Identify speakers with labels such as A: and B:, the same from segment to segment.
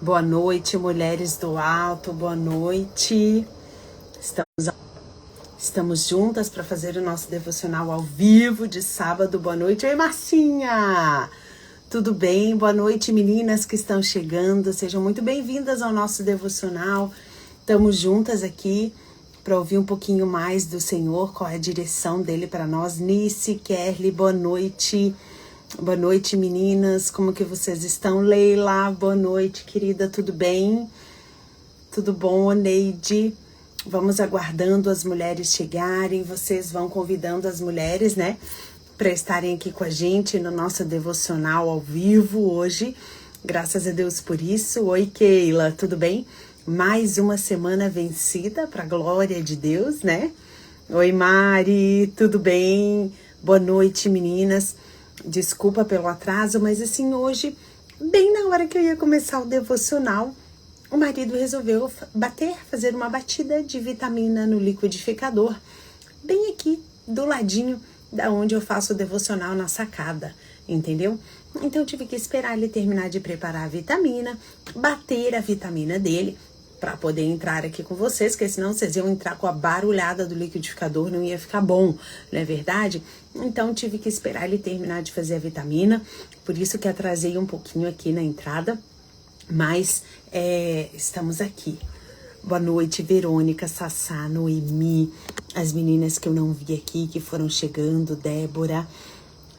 A: Boa noite, mulheres do alto, boa noite. Estamos juntas para fazer o nosso devocional ao vivo de sábado. Boa noite. Oi, Marcinha! Tudo bem? Boa noite, meninas que estão chegando. Sejam muito bem-vindas ao nosso devocional. Estamos juntas aqui para ouvir um pouquinho mais do Senhor, qual é a direção dele para nós. Nice, Kerly, boa noite. Boa noite, meninas. Como que vocês estão? Leila, boa noite, querida. Tudo bem? Tudo bom, Neide? Vamos aguardando as mulheres chegarem. Vocês vão convidando as mulheres, né, para estarem aqui com a gente no nosso devocional ao vivo hoje. Graças a Deus por isso. Oi, Keila, tudo bem? Mais uma semana vencida, para a glória de Deus, né? Oi, Mari, tudo bem? Boa noite, meninas. Desculpa pelo atraso, mas assim, hoje, bem na hora que eu ia começar o devocional, o marido resolveu fazer uma batida de vitamina no liquidificador, bem aqui do ladinho da onde eu faço o devocional na sacada, entendeu? Então eu tive que esperar ele terminar de preparar a vitamina, bater a vitamina dele, para poder entrar aqui com vocês, porque senão vocês iam entrar com a barulhada do liquidificador, não ia ficar bom, não é verdade? Então tive que esperar ele terminar de fazer a vitamina, por isso que atrasei um pouquinho aqui na entrada, mas estamos aqui. Boa noite, Verônica, Sassá, Noemi, as meninas que eu não vi aqui, que foram chegando, Débora.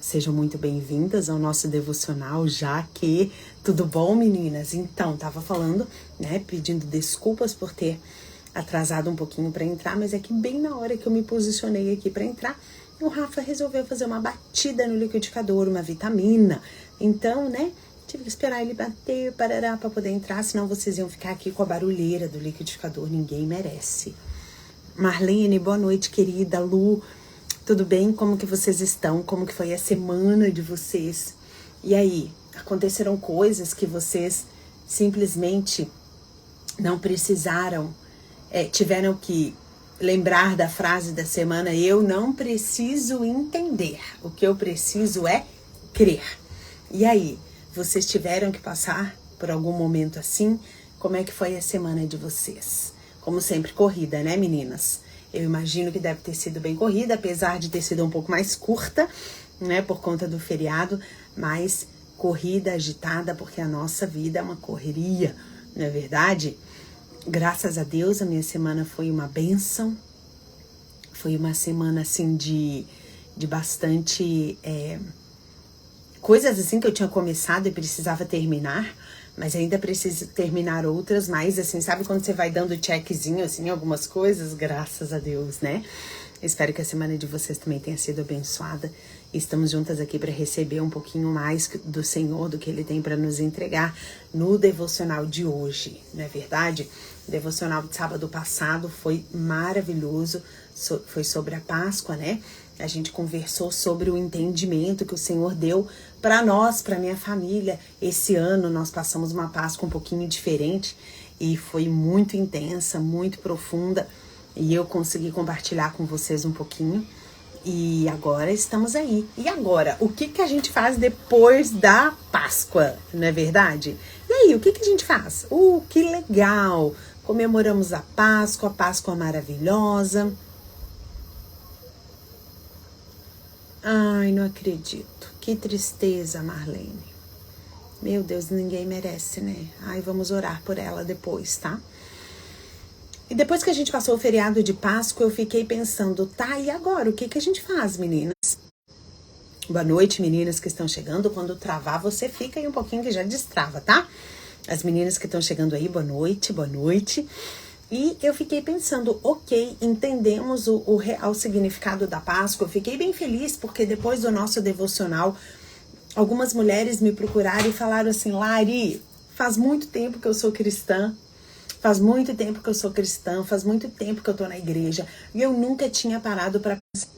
A: Sejam muito bem-vindas ao nosso devocional, já que... Tudo bom, meninas? Então, tava falando, né, pedindo desculpas por ter atrasado um pouquinho para entrar, mas é que bem na hora que eu me posicionei aqui para entrar, o Rafa resolveu fazer uma batida no liquidificador, uma vitamina. Então, né, tive que esperar ele bater, parará, para poder entrar, senão vocês iam ficar aqui com a barulheira do liquidificador, ninguém merece. Marlene, boa noite, querida. Lu, tudo bem? Como que vocês estão? Como que foi a semana de vocês? E aí, aconteceram coisas que vocês simplesmente não precisaram, tiveram que lembrar da frase da semana: eu não preciso entender, o que eu preciso é crer. E aí, vocês tiveram que passar por algum momento assim? Como é que foi a semana de vocês? Como sempre, corrida, né, meninas? Eu imagino que deve ter sido bem corrida, apesar de ter sido um pouco mais curta, né, por conta do feriado, mas corrida, agitada, porque a nossa vida é uma correria, não é verdade? Graças a Deus, a minha semana foi uma bênção, foi uma semana, assim, de bastante coisas, assim, que eu tinha começado e precisava terminar, mas ainda preciso terminar outras, mas assim, sabe quando você vai dando checkzinho, assim, algumas coisas? Graças a Deus, né? Espero que a semana de vocês também tenha sido abençoada. Estamos juntas aqui para receber um pouquinho mais do Senhor, do que Ele tem para nos entregar no devocional de hoje, não é verdade? O devocional de sábado passado foi maravilhoso, foi sobre a Páscoa, né? A gente conversou sobre o entendimento que o Senhor deu para nós, para minha família. Esse ano nós passamos uma Páscoa um pouquinho diferente e foi muito intensa, muito profunda. E eu consegui compartilhar com vocês um pouquinho. E agora estamos aí. E agora, o que a gente faz depois da Páscoa, não é verdade? E aí, o que a gente faz? Que legal! Comemoramos a Páscoa maravilhosa. Ai, não acredito. Que tristeza, Marlene. Meu Deus, ninguém merece, né? Ai, vamos orar por ela depois, tá? E depois que a gente passou o feriado de Páscoa, eu fiquei pensando, tá, e agora? O que a gente faz, meninas? Boa noite, meninas que estão chegando. Quando travar, você fica aí um pouquinho que já destrava, tá? As meninas que estão chegando aí, boa noite, boa noite. E eu fiquei pensando, ok, entendemos o real significado da Páscoa. Eu fiquei bem feliz porque depois do nosso devocional, algumas mulheres me procuraram e falaram assim: Lari, faz muito tempo que eu sou cristã, faz muito tempo que eu sou cristã, faz muito tempo que eu tô na igreja e eu nunca tinha parado para pensar.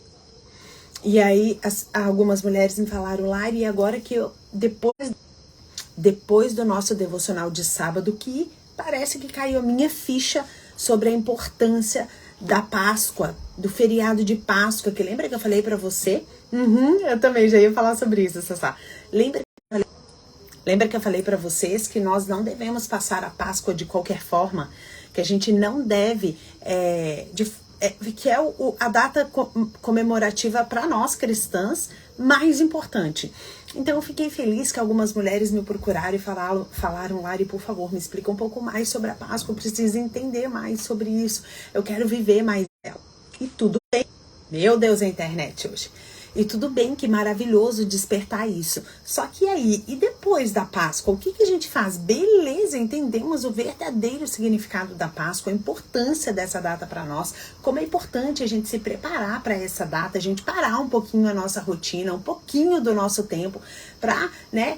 A: E aí algumas mulheres me falaram: Lari, agora que eu, depois do nosso devocional de sábado, que parece que caiu a minha ficha sobre a importância da Páscoa, do feriado de Páscoa, que lembra que eu falei pra você? Eu também já ia falar sobre isso, Sassá. Lembra que eu falei Lembra que eu falei para vocês que nós não devemos passar a Páscoa de qualquer forma, que a gente não deve, que é a data comemorativa para nós cristãs mais importante. Então eu fiquei feliz que algumas mulheres me procuraram e falaram, Lari, por favor, me explica um pouco mais sobre a Páscoa, eu preciso entender mais sobre isso, eu quero viver mais dela. E tudo bem, meu Deus, a internet hoje. E tudo bem, que maravilhoso despertar isso. Só que aí, e depois da Páscoa, o que a gente faz? Beleza, entendemos o verdadeiro significado da Páscoa, a importância dessa data para nós, como é importante a gente se preparar para essa data, a gente parar um pouquinho a nossa rotina, um pouquinho do nosso tempo para, né,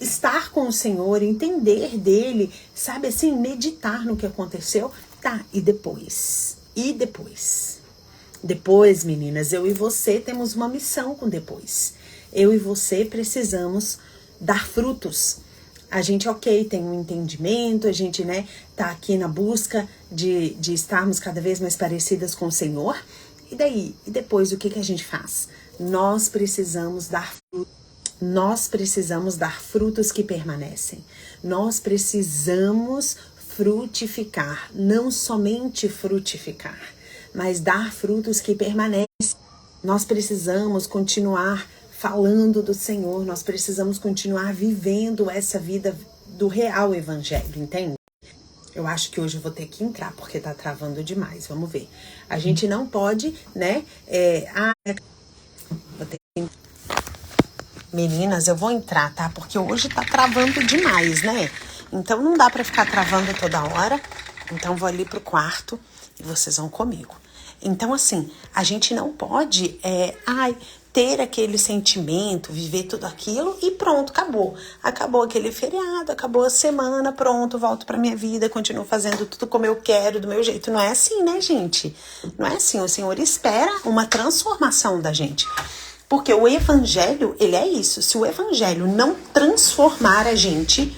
A: estar com o Senhor, entender dele, sabe assim, meditar no que aconteceu. Tá, e depois? E depois? Depois, meninas, eu e você temos uma missão com depois. Eu e você precisamos dar frutos. A gente, tem um entendimento, a gente, né, tá aqui na busca de estarmos cada vez mais parecidas com o Senhor. E daí? E depois, o que a gente faz? Nós precisamos dar frutos. Nós precisamos dar frutos que permanecem. Nós precisamos frutificar, não somente frutificar, mas dar frutos que permanecem. Nós precisamos continuar falando do Senhor, nós precisamos continuar vivendo essa vida do real evangelho, entende? Eu acho que hoje eu vou ter que entrar, porque tá travando demais, vamos ver. A gente não pode, né, vou ter que... Meninas, eu vou entrar, tá? Porque hoje tá travando demais, né? Então não dá pra ficar travando toda hora, então vou ali pro quarto e vocês vão comigo. Então, assim, a gente não pode ter aquele sentimento, viver tudo aquilo e pronto, acabou. Acabou aquele feriado, acabou a semana, pronto, volto pra minha vida, continuo fazendo tudo como eu quero, do meu jeito. Não é assim, né, gente? Não é assim. O Senhor espera uma transformação da gente. Porque o evangelho, ele é isso. Se o evangelho não transformar a gente,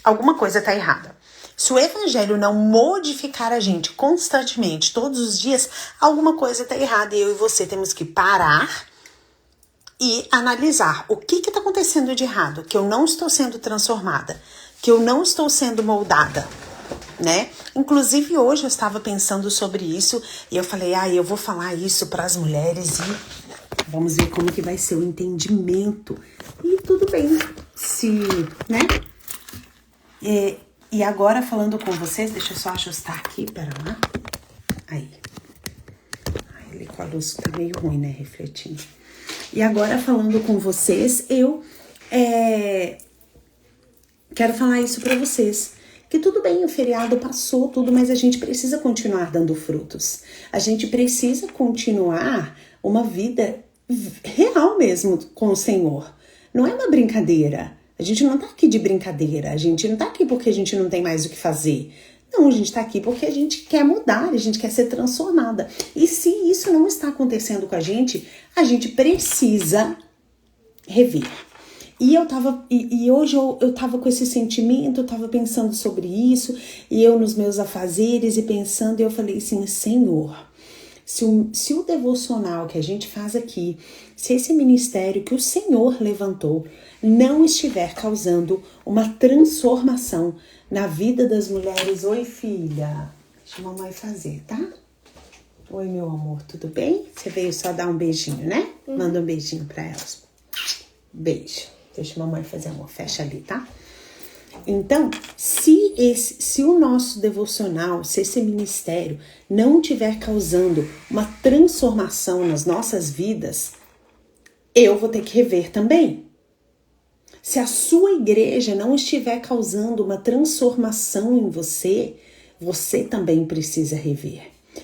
A: alguma coisa tá errada. Se o evangelho não modificar a gente constantemente, todos os dias, alguma coisa está errada. E eu e você temos que parar e analisar o que está acontecendo de errado, que eu não estou sendo transformada, que eu não estou sendo moldada, né? Inclusive hoje eu estava pensando sobre isso e eu falei, eu vou falar isso para as mulheres e vamos ver como que vai ser o entendimento. E tudo bem, se, né? E agora falando com vocês, deixa eu só ajustar aqui, pera lá. Aí. Ali com a luz tá meio ruim, né, refletindo. E agora falando com vocês, eu quero falar isso pra vocês. Que tudo bem, o feriado passou, tudo, mas a gente precisa continuar dando frutos. A gente precisa continuar uma vida real mesmo com o Senhor. Não é uma brincadeira. A gente não tá aqui de brincadeira, a gente não tá aqui porque a gente não tem mais o que fazer. Não, a gente tá aqui porque a gente quer mudar, a gente quer ser transformada. E se isso não está acontecendo com a gente precisa rever. E hoje eu tava com esse sentimento, eu tava pensando sobre isso, e eu nos meus afazeres e pensando, e eu falei assim, Senhor, se o devocional que a gente faz aqui, se esse ministério que o Senhor levantou não estiver causando uma transformação na vida das mulheres. Oi, filha. Deixa a mamãe fazer, tá? Oi, meu amor, tudo bem? Você veio só dar um beijinho, né? Manda um beijinho pra elas. Beijo. Deixa a mamãe fazer, amor. Fecha ali, tá? Então, se o nosso devocional, se esse ministério não estiver causando uma transformação nas nossas vidas, eu vou ter que rever também. Se a sua igreja não estiver causando uma transformação em você, você também precisa rever.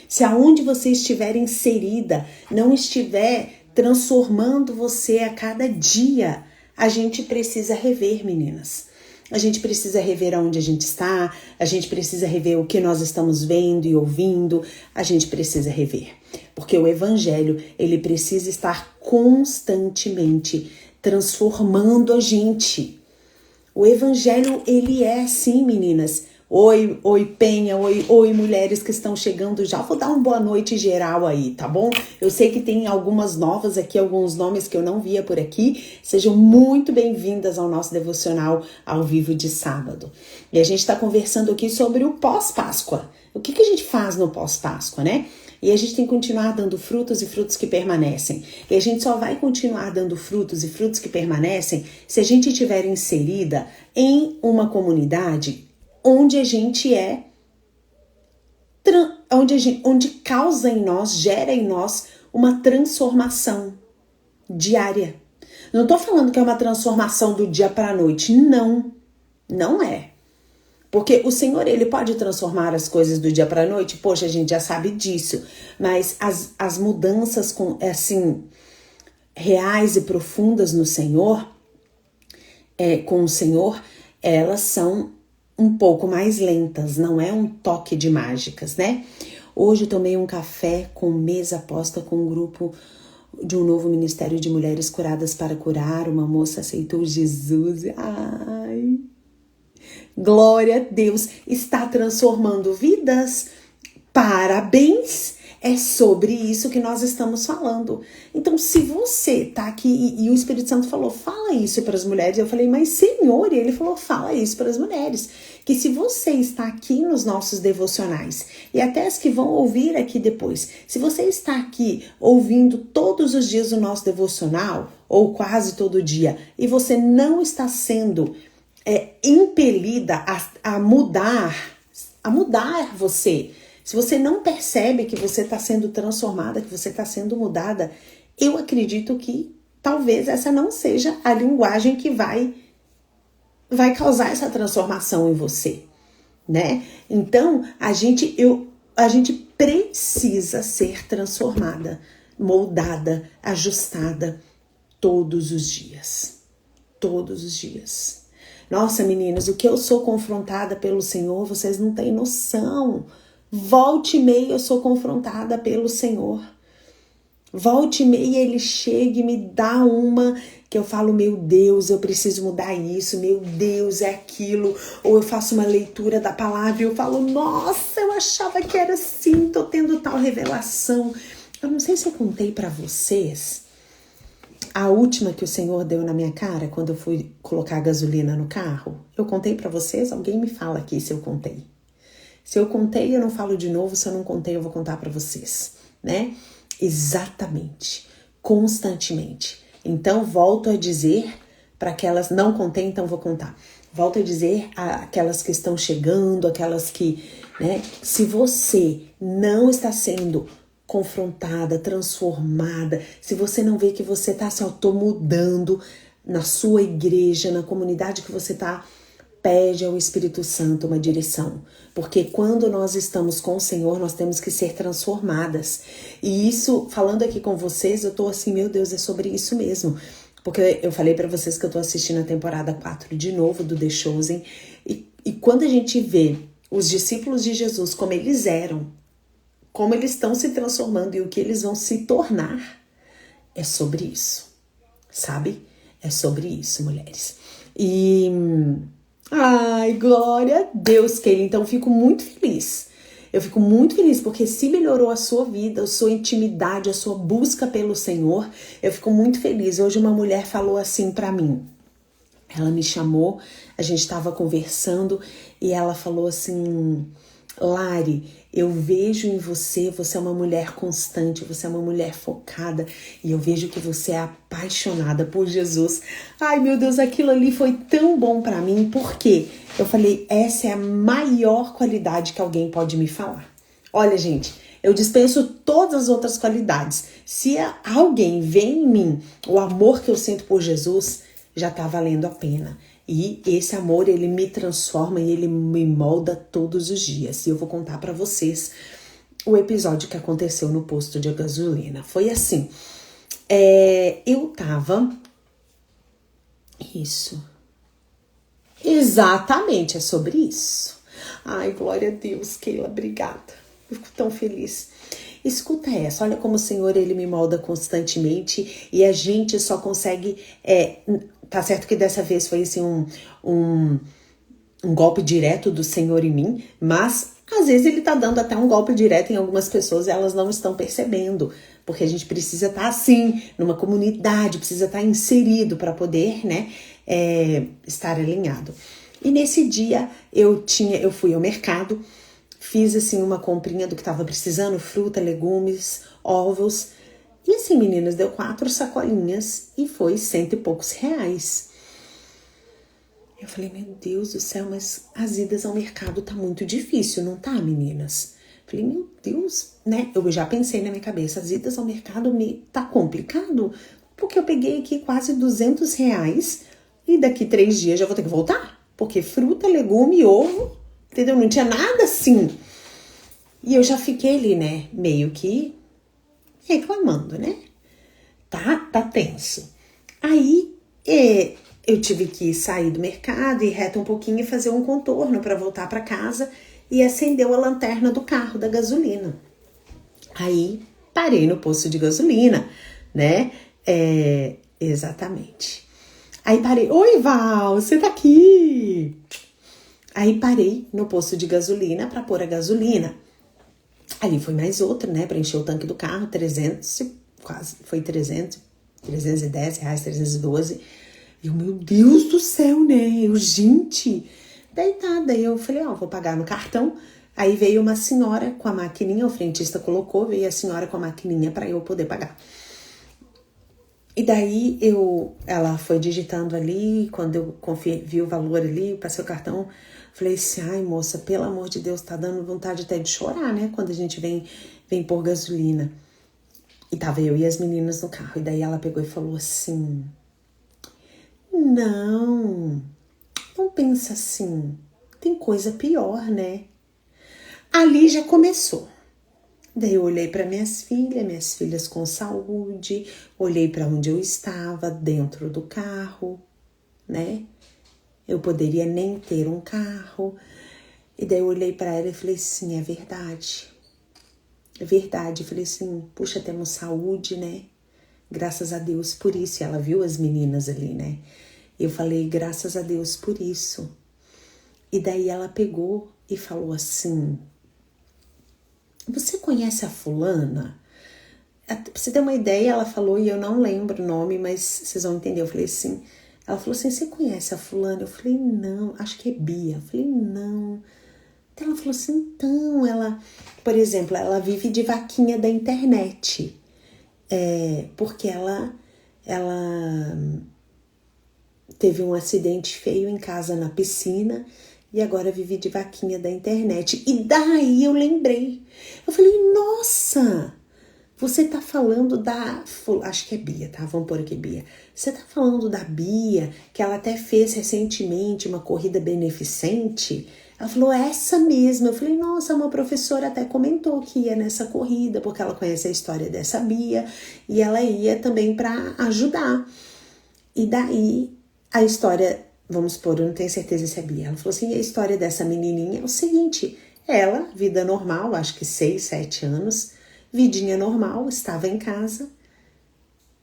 A: Se aonde você estiver inserida não estiver transformando você a cada dia, a gente precisa rever, meninas. A gente precisa rever aonde a gente está, a gente precisa rever o que nós estamos vendo e ouvindo, a gente precisa rever. Porque o evangelho, ele precisa estar constantemente transformando a gente. O evangelho, ele é assim, meninas, Oi Penha, oi mulheres que estão chegando já. Vou dar uma boa noite geral aí, tá bom? Eu sei que tem algumas novas aqui, alguns nomes que eu não via por aqui. Sejam muito bem-vindas ao nosso devocional ao vivo de sábado. E a gente está conversando aqui sobre o pós-Páscoa. O que a gente faz no pós-Páscoa, né? E a gente tem que continuar dando frutos e frutos que permanecem. E a gente só vai continuar dando frutos e frutos que permanecem se a gente estiver inserida em uma comunidade onde a gente onde causa em nós, gera em nós uma transformação diária. Não tô falando que é uma transformação do dia para a noite, não é. Porque o Senhor, ele pode transformar as coisas do dia para a noite, poxa, a gente já sabe disso, mas as mudanças reais e profundas no Senhor, com o Senhor, elas são um pouco mais lentas, não é um toque de mágicas, né? Hoje eu tomei um café com mesa posta com um grupo de um novo ministério de mulheres curadas para curar. Uma moça aceitou Jesus. Ai, glória a Deus, está transformando vidas. Parabéns! É sobre isso que nós estamos falando. Então, se você tá aqui e o Espírito Santo falou, fala isso para as mulheres, eu falei, mas Senhor, e ele falou, fala isso para as mulheres. Que se você está aqui nos nossos devocionais, e até as que vão ouvir aqui depois, se você está aqui ouvindo todos os dias o nosso devocional, ou quase todo dia, e você não está sendo impelida a mudar você, se você não percebe que você está sendo transformada, que você está sendo mudada, eu acredito que talvez essa não seja a linguagem que vai causar essa transformação em você, né? Então, a gente precisa ser transformada, moldada, ajustada todos os dias. Todos os dias. Nossa, meninas, o que eu sou confrontada pelo Senhor, vocês não têm noção. Volte e meia eu sou confrontada pelo Senhor. Volte e meia ele chega e me dá uma que eu falo, meu Deus, eu preciso mudar isso, meu Deus, é aquilo. Ou eu faço uma leitura da palavra e eu falo, nossa, eu achava que era assim, tô tendo tal revelação. Eu não sei se eu contei pra vocês a última que o Senhor deu na minha cara quando eu fui colocar gasolina no carro. Eu contei pra vocês? Alguém me fala aqui se eu contei. Se eu contei, eu não falo de novo. Se eu não contei, eu vou contar para vocês, né? Exatamente. Constantemente. Então, volto a dizer para aquelas... Não contei, então vou contar. Volto a dizer aquelas que estão chegando, aquelas que... né? Se você não está sendo confrontada, transformada, se você não vê que você está se automudando na sua igreja, na comunidade que você está... Pede ao Espírito Santo uma direção, porque quando nós estamos com o Senhor, nós temos que ser transformadas. E isso, falando aqui com vocês, eu tô assim, meu Deus, é sobre isso mesmo. Porque eu falei pra vocês que eu tô assistindo a temporada 4 de novo do The Chosen, e quando a gente vê os discípulos de Jesus, como eles eram, como eles estão se transformando e o que eles vão se tornar, é sobre isso, sabe? É sobre isso, mulheres. Ai, glória a Deus, Keila. Então, eu fico muito feliz. Eu fico muito feliz porque se melhorou a sua vida, a sua intimidade, a sua busca pelo Senhor, eu fico muito feliz. Hoje uma mulher falou assim pra mim. Ela me chamou, a gente estava conversando e ela falou assim... Lari, eu vejo em você é uma mulher constante, você é uma mulher focada e eu vejo que você é apaixonada por Jesus. Ai, meu Deus, aquilo ali foi tão bom pra mim, porque eu falei, essa é a maior qualidade que alguém pode me falar. Olha, gente, eu dispenso todas as outras qualidades. Se alguém vê em mim o amor que eu sinto por Jesus, já tá valendo a pena. E esse amor, ele me transforma e ele me molda todos os dias. E eu vou contar pra vocês o episódio que aconteceu no posto de gasolina. Foi assim, eu tava... Isso. Exatamente, é sobre isso. Ai, glória a Deus, Keila, obrigada. Eu fico tão feliz. Escuta essa, olha como o Senhor, ele me molda constantemente e a gente só consegue... Tá certo que dessa vez foi assim um golpe direto do Senhor em mim, mas às vezes ele tá dando até um golpe direto em algumas pessoas e elas não estão percebendo, porque a gente precisa estar assim, numa comunidade, precisa estar inserido para poder, né, estar alinhado. E nesse dia eu fui ao mercado, fiz assim uma comprinha do que estava precisando, fruta, legumes, ovos. E assim, meninas, deu 4 sacolinhas e foi 100 e poucos reais. Eu falei, meu Deus do céu, mas as idas ao mercado tá muito difícil, não tá, meninas? Falei, meu Deus, né? Eu já pensei na minha cabeça, as idas ao mercado tá complicado, porque eu peguei aqui quase 200 reais e daqui 3 dias já vou ter que voltar. Porque fruta, legume, ovo, entendeu? Não tinha nada assim. E eu já fiquei ali, né, meio que reclamando, né? Tá tenso. Aí, eu tive que sair do mercado, ir reto um pouquinho e fazer um contorno para voltar para casa e acendeu a lanterna do carro da gasolina. Aí, parei no posto de gasolina, né? Exatamente. Aí parei, oi Val, você tá aqui? Aí parei no posto de gasolina para pôr a gasolina. Ali foi mais outro, né, para encher o tanque do carro, 300, quase, foi 300, 310 reais, 312. E eu, meu Deus do céu, né, eu, gente. Daí eu falei, vou pagar no cartão. Aí veio uma senhora com a maquininha, o frentista colocou, veio a senhora com a maquininha para eu poder pagar. E daí ela foi digitando ali, quando eu vi o valor ali, passei o cartão, falei assim, ai moça, pelo amor de Deus, tá dando vontade até de chorar, né, quando a gente vem pôr gasolina. E tava eu e as meninas no carro, e daí ela pegou e falou assim, não pensa assim, tem coisa pior, né? Ali já começou. Daí eu olhei para minhas filhas com saúde, olhei para onde eu estava, dentro do carro, né? Eu poderia nem ter um carro. E daí eu olhei para ela e falei assim, é verdade. É verdade. Eu falei assim, puxa, temos saúde, né? Graças a Deus por isso. E ela viu as meninas ali, né? Eu falei, graças a Deus por isso. E daí ela pegou e falou assim, você conhece a fulana? Pra você ter uma ideia, ela falou, e eu não lembro o nome, mas vocês vão entender. Eu falei assim, ela falou assim, você conhece a fulana? Eu falei, não, acho que é Bia. Eu falei, não. Então ela falou assim, então, ela, por exemplo, ela vive de vaquinha da internet. Porque ela teve um acidente feio em casa na piscina e agora vive de vaquinha da internet. E daí eu lembrei. Eu falei, nossa, você tá falando da... Acho que é Bia, tá? Vamos pôr aqui Bia. Você tá falando da Bia, que ela até fez recentemente uma corrida beneficente? Ela falou, essa mesma. Eu falei, nossa, uma professora até comentou que ia nessa corrida, porque ela conhece a história dessa Bia, e ela ia também para ajudar. E daí, a história, vamos supor, eu não tenho certeza se é Bia. Ela falou assim, a história dessa menininha é o seguinte, ela, vida normal, acho que 6, 7 anos, vidinha normal, estava em casa,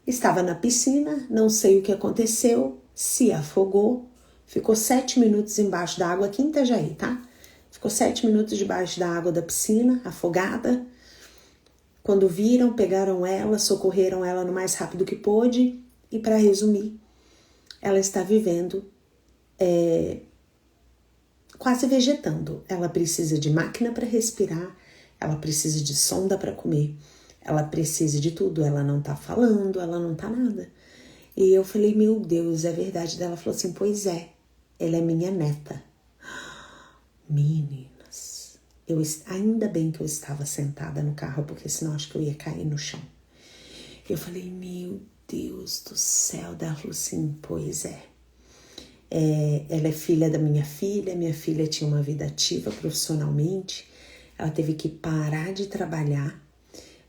A: estava na piscina, não sei o que aconteceu, se afogou, ficou 7 minutos embaixo da água, aqui em Itajaí, tá? Ficou 7 minutos debaixo da água da piscina, afogada. Quando viram, pegaram ela, socorreram ela no mais rápido que pôde. E para resumir, ela está vivendo, quase vegetando. Ela precisa de máquina para respirar, ela precisa de sonda para comer, ela precisa de tudo. Ela não tá falando, ela não tá nada. E eu falei, meu Deus, é verdade. Ela falou assim, pois é, ela é minha neta. Meninas, ainda bem que eu estava sentada no carro, porque senão acho que eu ia cair no chão. Eu falei, meu Deus do céu. Ela falou assim, pois é. Ela é filha da minha filha tinha uma vida ativa profissionalmente, ela teve que parar de trabalhar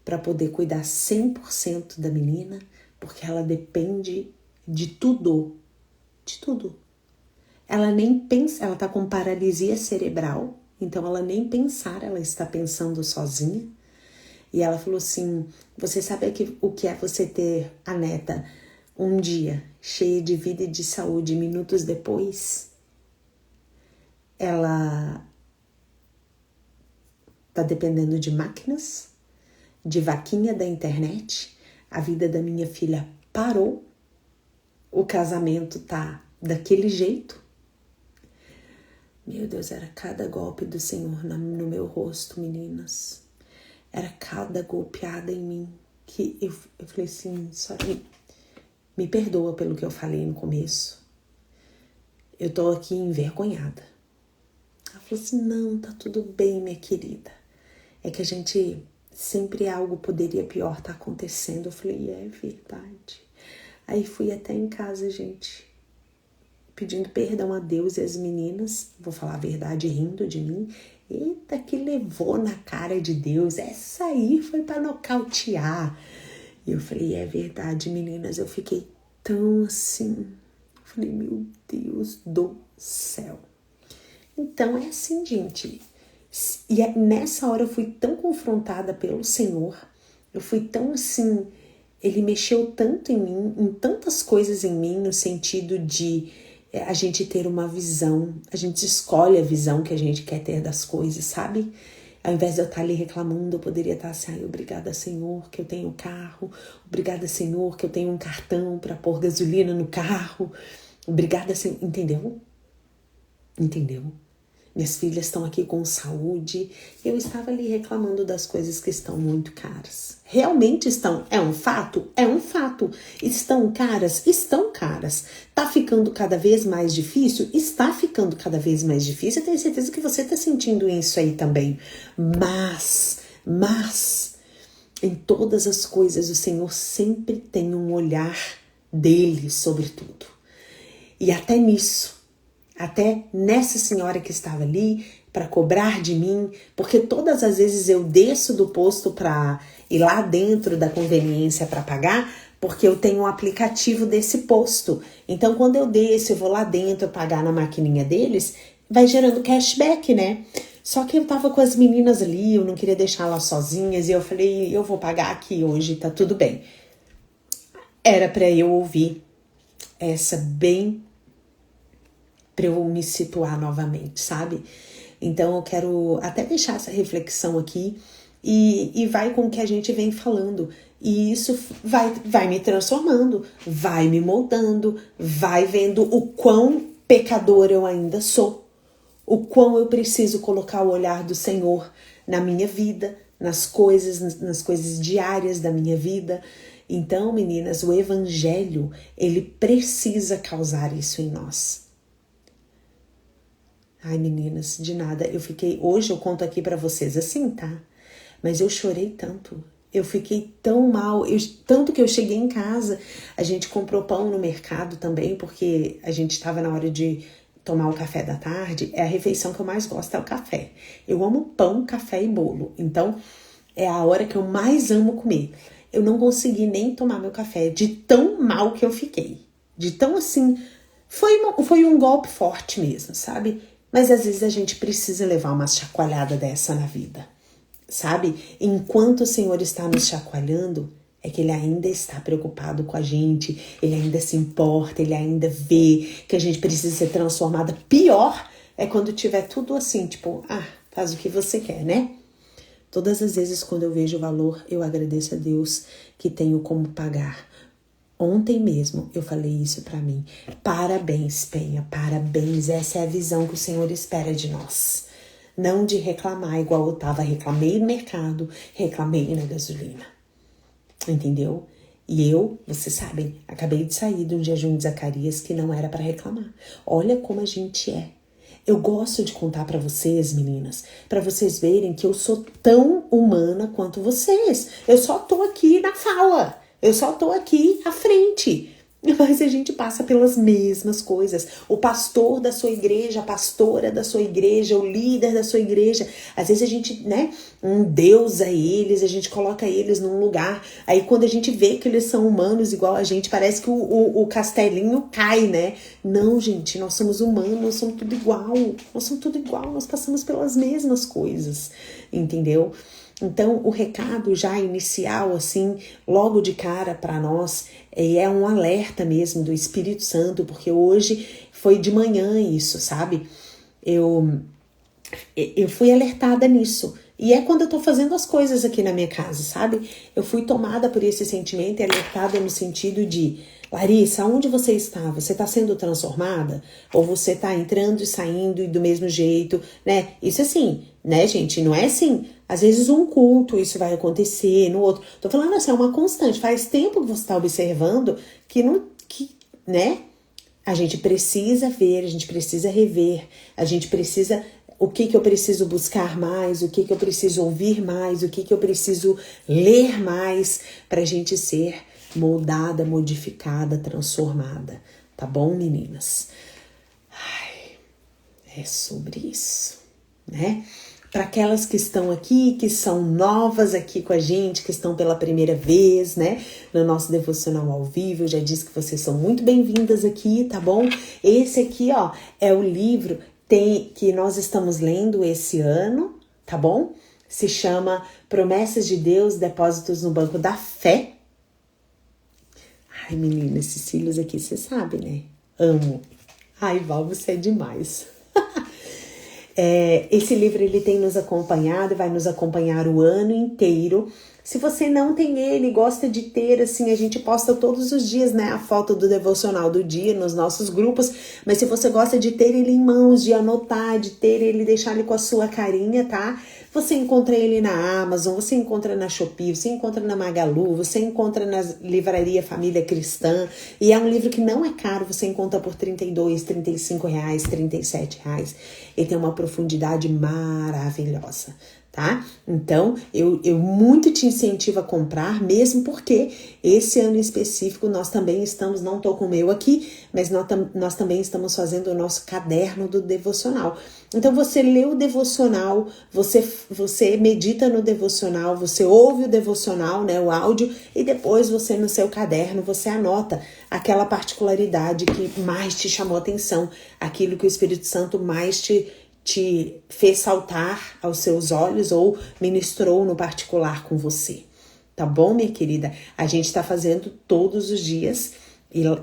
A: para poder cuidar 100% da menina, porque ela depende de tudo, Ela nem pensa, ela tá com paralisia cerebral, então ela nem pensar, ela está pensando sozinha. E ela falou assim, você sabe o que é você ter a neta um dia cheia de vida e de saúde, minutos depois ela tá dependendo de máquinas, de vaquinha da internet. A vida da minha filha parou. O casamento tá daquele jeito. Meu Deus, era cada golpe do Senhor no meu rosto, meninas. Era cada golpeada em mim que eu falei assim, me perdoa pelo que eu falei no começo. Eu tô aqui envergonhada. Ela falou assim, não, tá tudo bem, minha querida. É que a gente sempre algo poderia pior tá acontecendo. Eu falei, é verdade. Aí fui até em casa, gente, pedindo perdão a Deus e as meninas, vou falar a verdade, rindo de mim. Eita, que levou na cara de Deus. Essa aí foi pra nocautear. E eu falei, é verdade, meninas. Eu fiquei tão assim. Eu falei, meu Deus do céu. Então é assim, gente. E nessa hora eu fui tão confrontada pelo Senhor. Eu fui tão assim. Ele mexeu tanto em mim, em tantas coisas em mim, no sentido de a gente ter uma visão. A gente escolhe a visão que a gente quer ter das coisas, sabe? Ao invés de eu estar ali reclamando, eu poderia estar assim, ai, obrigada, Senhor, que eu tenho carro. Obrigada, Senhor, que eu tenho um cartão para pôr gasolina no carro. Obrigada, Senhor. Entendeu? Entendeu? Minhas filhas estão aqui com saúde. Eu estava ali reclamando das coisas que estão muito caras. Realmente estão. É um fato? É um fato. Estão caras? Estão caras. Tá ficando cada vez mais difícil? Está ficando cada vez mais difícil. Eu tenho certeza que você está sentindo isso aí também. Mas, em todas as coisas, o Senhor sempre tem um olhar dele sobre tudo. E até nisso. Até nessa senhora que estava ali para cobrar de mim, porque todas as vezes eu desço do posto para ir lá dentro da conveniência para pagar, porque eu tenho um aplicativo desse posto. Então, quando eu desço, eu vou lá dentro pagar na maquininha deles, vai gerando cashback, né? Só que eu tava com as meninas ali, eu não queria deixar elas sozinhas, e eu falei, eu vou pagar aqui hoje, tá tudo bem. Era para eu ouvir essa bem para eu me situar novamente, sabe? Então eu quero até deixar essa reflexão aqui e vai com o que a gente vem falando. E isso vai me transformando, vai me moldando, vai vendo o quão pecador eu ainda sou, o quão eu preciso colocar o olhar do Senhor na minha vida, nas coisas diárias da minha vida. Então, meninas, o Evangelho, ele precisa causar isso em nós. Ai, meninas, de nada. Hoje eu conto aqui pra vocês assim, tá? Mas eu chorei tanto. Eu fiquei tão mal. Tanto que eu cheguei em casa. A gente comprou pão no mercado também, porque a gente estava na hora de tomar o café da tarde. É a refeição que eu mais gosto, é o café. Eu amo pão, café e bolo. Então, é a hora que eu mais amo comer. Eu não consegui nem tomar meu café, de tão mal que eu fiquei. De tão assim... Foi um golpe forte mesmo, sabe? Mas às vezes a gente precisa levar uma chacoalhada dessa na vida, sabe? Enquanto o Senhor está nos chacoalhando, é que Ele ainda está preocupado com a gente, Ele ainda se importa, Ele ainda vê que a gente precisa ser transformada. Pior é quando tiver tudo assim, tipo, faz o que você quer, né? Todas as vezes quando eu vejo o valor, eu agradeço a Deus que tenho como pagar. Ontem mesmo eu falei isso pra mim. Parabéns, Penha, parabéns. Essa é a visão que o Senhor espera de nós. Não de reclamar igual eu tava. Reclamei no mercado, reclamei na gasolina. Entendeu? E vocês sabem, acabei de sair de um jejum de Zacarias que não era pra reclamar. Olha como a gente é. Eu gosto de contar pra vocês, meninas, pra vocês verem que eu sou tão humana quanto vocês. Eu só tô aqui na fala. Eu só tô aqui à frente, mas a gente passa pelas mesmas coisas. O pastor da sua igreja, a pastora da sua igreja, o líder da sua igreja, às vezes a gente, endeusa eles, a gente coloca eles num lugar. Aí quando a gente vê que eles são humanos igual a gente, parece que o castelinho cai, né? Não, gente, nós somos humanos, nós somos tudo igual. Nós passamos pelas mesmas coisas, entendeu? Então, o recado já inicial, assim, logo de cara para nós, é um alerta mesmo do Espírito Santo, porque hoje foi de manhã isso, sabe? eu fui alertada nisso. E é quando eu tô fazendo as coisas aqui na minha casa, sabe? Eu fui tomada por esse sentimento e alertada no sentido de: Larissa, onde você está? Você está sendo transformada? Ou você está entrando e saindo e do mesmo jeito, né? Isso assim, né, gente? Não é assim. Às vezes um culto, isso vai acontecer, no outro. Tô falando assim, é uma constante. Faz tempo que você está observando né? A gente precisa ver, a gente precisa rever, a gente precisa... O que eu preciso buscar mais, o que eu preciso ouvir mais, o que eu preciso ler mais para a gente ser moldada, modificada, transformada. Tá bom, meninas? É sobre isso, né? Para aquelas que estão aqui, que são novas aqui com a gente, que estão pela primeira vez, né? No nosso devocional ao vivo, eu já disse que vocês são muito bem-vindas aqui, tá bom? Esse aqui, ó, é o livro que nós estamos lendo esse ano, tá bom? Se chama Promessas de Deus, Depósitos no Banco da Fé. Ai, menina, esses cílios aqui, você sabe, né? Amo. Ai, Val, você é demais. Esse livro, ele tem nos acompanhado e vai nos acompanhar o ano inteiro. Se você não tem ele, gosta de ter, assim, a gente posta todos os dias, né, a foto do devocional do dia nos nossos grupos, mas se você gosta de ter ele em mãos, de anotar, de ter ele, deixar ele com a sua carinha, tá? Você encontra ele na Amazon, você encontra na Shopee, você encontra na Magalu, você encontra na livraria Família Cristã, e é um livro que não é caro, você encontra por R$32, R$35, R$37. Ele tem uma profundidade maravilhosa, tá? Então, eu muito te incentivo a comprar, mesmo porque esse ano em específico nós também estamos, não tô com o meu aqui, mas nós também estamos fazendo o nosso caderno do devocional. Então, você lê o devocional, você medita no devocional, você ouve o devocional, né, o áudio, e depois você no seu caderno, você anota aquela particularidade que mais te chamou a atenção, aquilo que o Espírito Santo mais te fez saltar aos seus olhos ou ministrou no particular com você. Tá bom, minha querida? A gente tá fazendo todos os dias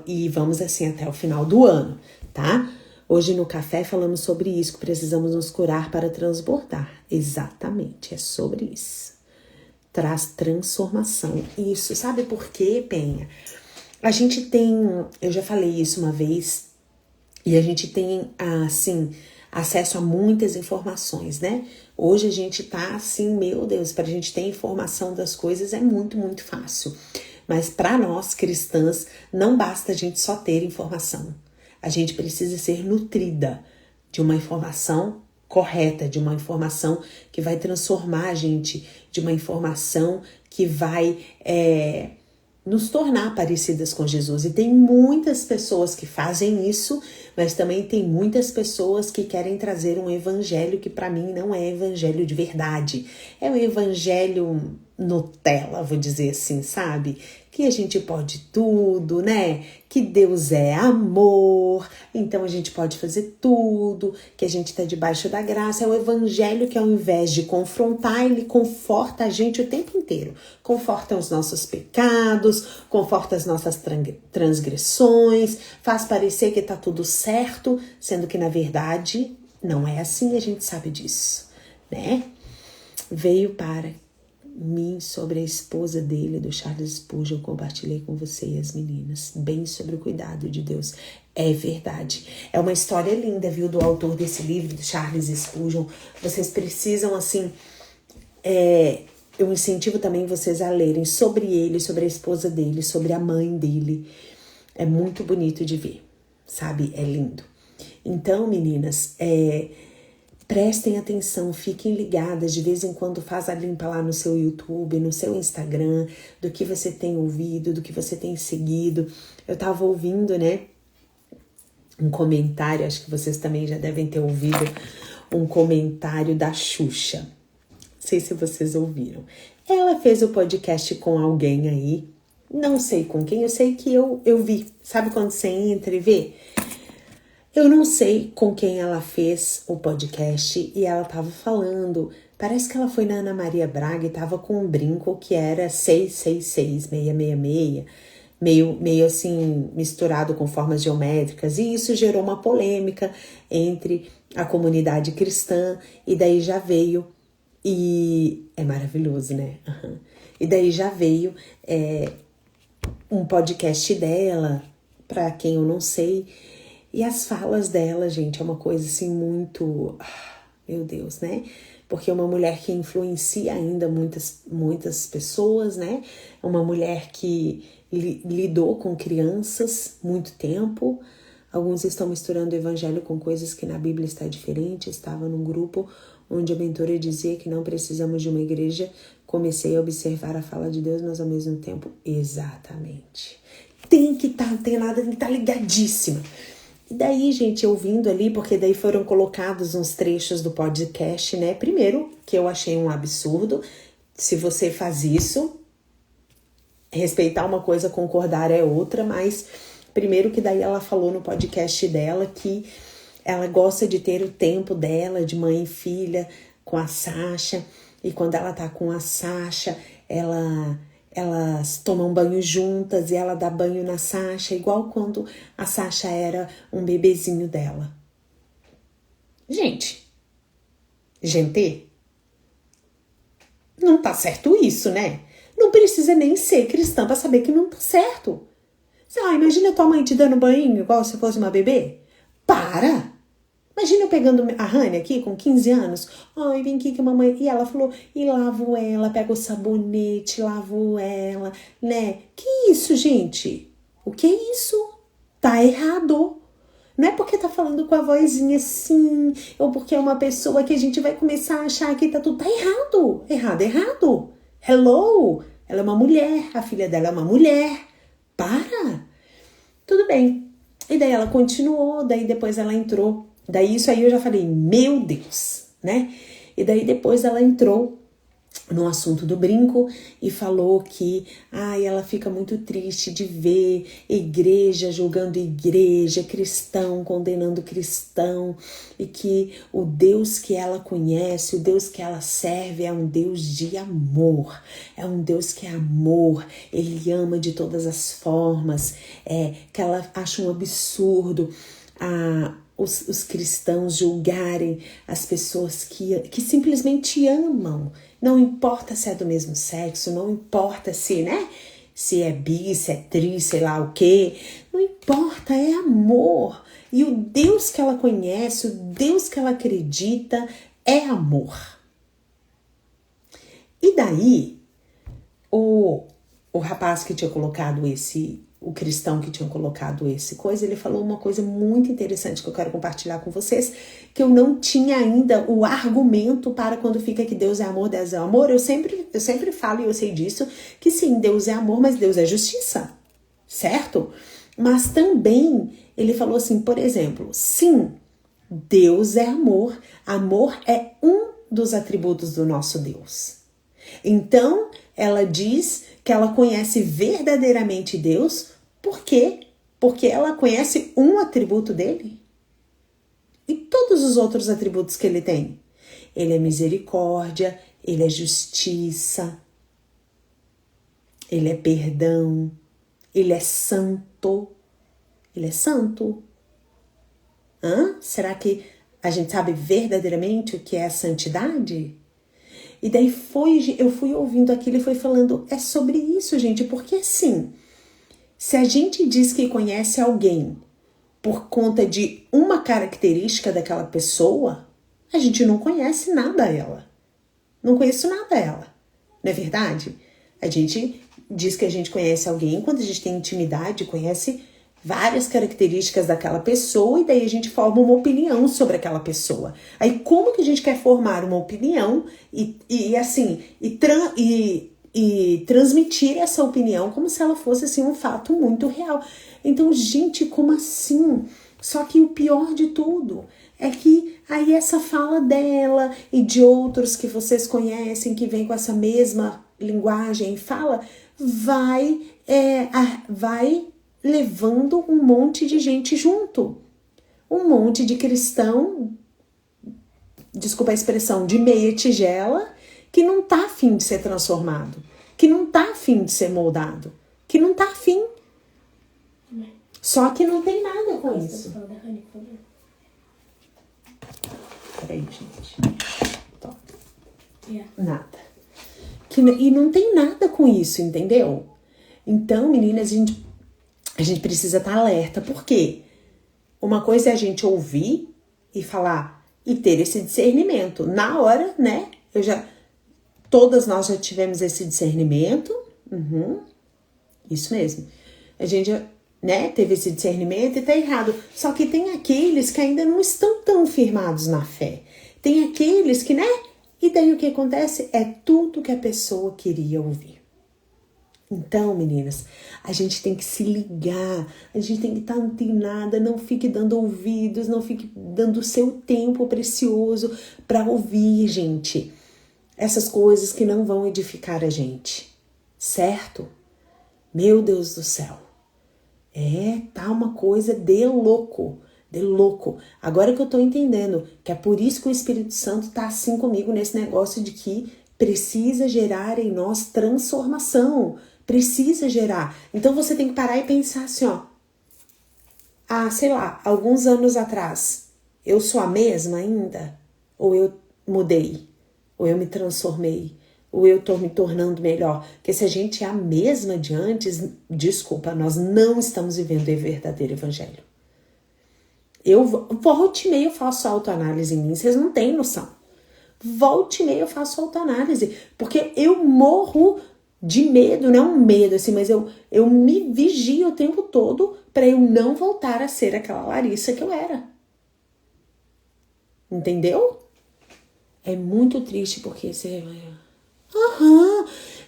A: e vamos assim até o final do ano, tá? Hoje no café falamos sobre isso, que precisamos nos curar para transbordar. Exatamente, é sobre isso. Traz transformação. Isso, sabe por quê, Penha? A gente tem, eu já falei isso uma vez, e a gente tem, assim, acesso a muitas informações, né? Hoje a gente tá assim, meu Deus, pra gente ter informação das coisas é muito, muito fácil. Mas para nós cristãs, não basta a gente só ter informação. A gente precisa ser nutrida de uma informação correta, de uma informação que vai transformar a gente, de uma informação que vai nos tornar parecidas com Jesus. E tem muitas pessoas que fazem isso, mas também tem muitas pessoas que querem trazer um evangelho que para mim não é evangelho de verdade. É um evangelho Nutella, vou dizer assim, sabe? Que a gente pode tudo, né? Que Deus é amor, então a gente pode fazer tudo, que a gente tá debaixo da graça. É o evangelho que ao invés de confrontar, ele conforta a gente o tempo inteiro. Conforta os nossos pecados, conforta as nossas transgressões, faz parecer que tá tudo certo, sendo que na verdade não é assim, a gente sabe disso, né? Veio para mim sobre a esposa dele, do Charles Spurgeon, eu compartilhei com vocês, meninas, bem sobre o cuidado de Deus. É verdade. É uma história linda, viu, do autor desse livro, do Charles Spurgeon. Vocês precisam, assim, eu incentivo também vocês a lerem sobre ele, sobre a esposa dele, sobre a mãe dele. É muito bonito de ver, sabe? É lindo. Então, meninas, prestem atenção, fiquem ligadas, de vez em quando faz a limpa lá no seu YouTube, no seu Instagram, do que você tem ouvido, do que você tem seguido. Eu tava ouvindo, né, um comentário, acho que vocês também já devem ter ouvido, um comentário da Xuxa. Não sei se vocês ouviram. Ela fez o podcast com alguém aí, não sei com quem, eu sei que eu vi. Sabe quando você entra e vê? Eu não sei com quem ela fez o podcast e ela tava falando, parece que ela foi na Ana Maria Braga e tava com um brinco que era 666, 666, meio assim misturado com formas geométricas, e isso gerou uma polêmica entre a comunidade cristã, e daí já veio, e é maravilhoso, né? Uhum. E daí já veio um podcast dela, pra quem eu não sei, e as falas dela, gente, é uma coisa assim muito, meu Deus, né? Porque é uma mulher que influencia ainda muitas pessoas, né? É uma mulher que lidou com crianças muito tempo. Alguns estão misturando o evangelho com coisas que na Bíblia está diferente. Estava num grupo onde a mentora dizia que não precisamos de uma igreja. Comecei a observar a fala de Deus, mas ao mesmo tempo, exatamente. Tem que estar ligadíssima. E daí, gente, ouvindo ali, porque daí foram colocados uns trechos do podcast, né? Primeiro, que eu achei um absurdo. Se você faz isso, respeitar uma coisa, concordar é outra, mas primeiro que daí ela falou no podcast dela que ela gosta de ter o tempo dela, de mãe e filha, com a Sasha. E quando ela tá com a Sasha, elas tomam banho juntas e ela dá banho na Sasha, igual quando a Sasha era um bebezinho dela. Gente, não tá certo isso, né? Não precisa nem ser cristã pra saber que não tá certo. Imagina tua mãe te dando banho igual se fosse uma bebê. Para! Imagina eu pegando a Rani aqui com 15 anos. Ai, vem aqui que a mamãe... E ela falou, e lavo ela, pego o sabonete, lavo ela, né? Que isso, gente? O que é isso? Tá errado. Não é porque tá falando com a vozinha assim, ou porque é uma pessoa que a gente vai começar a achar que tá tudo... Tá errado. Errado. Hello! Ela é uma mulher, a filha dela é uma mulher. Para! Tudo bem. E daí ela continuou, daí depois ela entrou. Daí isso aí eu já falei, meu Deus, né? E daí depois ela entrou no assunto do brinco e falou que ela fica muito triste de ver igreja julgando igreja, cristão condenando cristão, e que o Deus que ela conhece, o Deus que ela serve é um Deus de amor, é um Deus que é amor, ele ama de todas as formas, que ela acha um absurdo os cristãos julgarem as pessoas que simplesmente amam. Não importa se é do mesmo sexo, não importa se, né? Se é bi, se é tri, sei lá o quê. Não importa, é amor. E o Deus que ela conhece, o Deus que ela acredita é amor. E daí, o rapaz que tinha colocado o cristão que tinha colocado esse coisa, ele falou uma coisa muito interessante que eu quero compartilhar com vocês, que eu não tinha ainda o argumento para quando fica que Deus é amor, Deus é amor. Eu sempre falo, e eu sei disso, que sim, Deus é amor, mas Deus é justiça, certo? Mas também, ele falou assim, por exemplo, sim, Deus é amor. Amor é um dos atributos do nosso Deus. Então, ela diz que ela conhece verdadeiramente Deus. Por quê? Porque ela conhece um atributo dele. E todos os outros atributos que ele tem. Ele é misericórdia, ele é justiça, ele é perdão, ele é santo. Ele é santo. Será que a gente sabe verdadeiramente o que é a santidade? E daí eu fui ouvindo aquilo e foi falando, é sobre isso, gente, porque assim, se a gente diz que conhece alguém por conta de uma característica daquela pessoa, a gente não conhece nada a ela. Não conheço nada a ela, não é verdade? A gente diz que a gente conhece alguém quando a gente tem intimidade, conhece várias características daquela pessoa e daí a gente forma uma opinião sobre aquela pessoa. Aí como que a gente quer formar uma opinião e transmitir essa opinião como se ela fosse assim um fato muito real? Então, gente, como assim? Só que o pior de tudo é que aí essa fala dela e de outros que vocês conhecem que vem com essa mesma linguagem e fala, vai levando um monte de gente junto. Um monte de cristão, desculpa a expressão, de meia tigela, que não tá afim de ser transformado, que não tá afim de ser moldado, que não tá afim. Só que não tem nada com isso. aí, gente. Top. Nada. E não tem nada com isso, entendeu? Então, meninas, a gente precisa estar alerta. Por quê? Uma coisa é a gente ouvir e falar e ter esse discernimento. Na hora, né? Todas nós já tivemos esse discernimento. Isso mesmo. A gente já, né, teve esse discernimento e tá errado. Só que tem aqueles que ainda não estão tão firmados na fé. Tem aqueles que, né? E daí o que acontece é tudo que a pessoa queria ouvir. Então, meninas, a gente tem que se ligar, a gente tem que estar antenada, não fique dando ouvidos, não fique dando o seu tempo precioso para ouvir, gente, essas coisas que não vão edificar a gente, certo? Meu Deus do céu, tá uma coisa de louco. Agora que eu tô entendendo que é por isso que o Espírito Santo tá assim comigo nesse negócio de que precisa gerar em nós transformação. Precisa gerar. Então você tem que parar e pensar assim, ó. Sei lá, alguns anos atrás, eu sou a mesma ainda? Ou eu mudei? Ou eu me transformei? Ou eu tô me tornando melhor? Porque se a gente é a mesma de antes, desculpa, nós não estamos vivendo o verdadeiro evangelho. Volte e meia eu faço autoanálise em mim, vocês não têm noção. Volte e meia eu faço autoanálise, porque eu morro de medo, não é um medo assim, mas eu me vigio o tempo todo para eu não voltar a ser aquela Larissa que eu era. Entendeu? É muito triste porque você...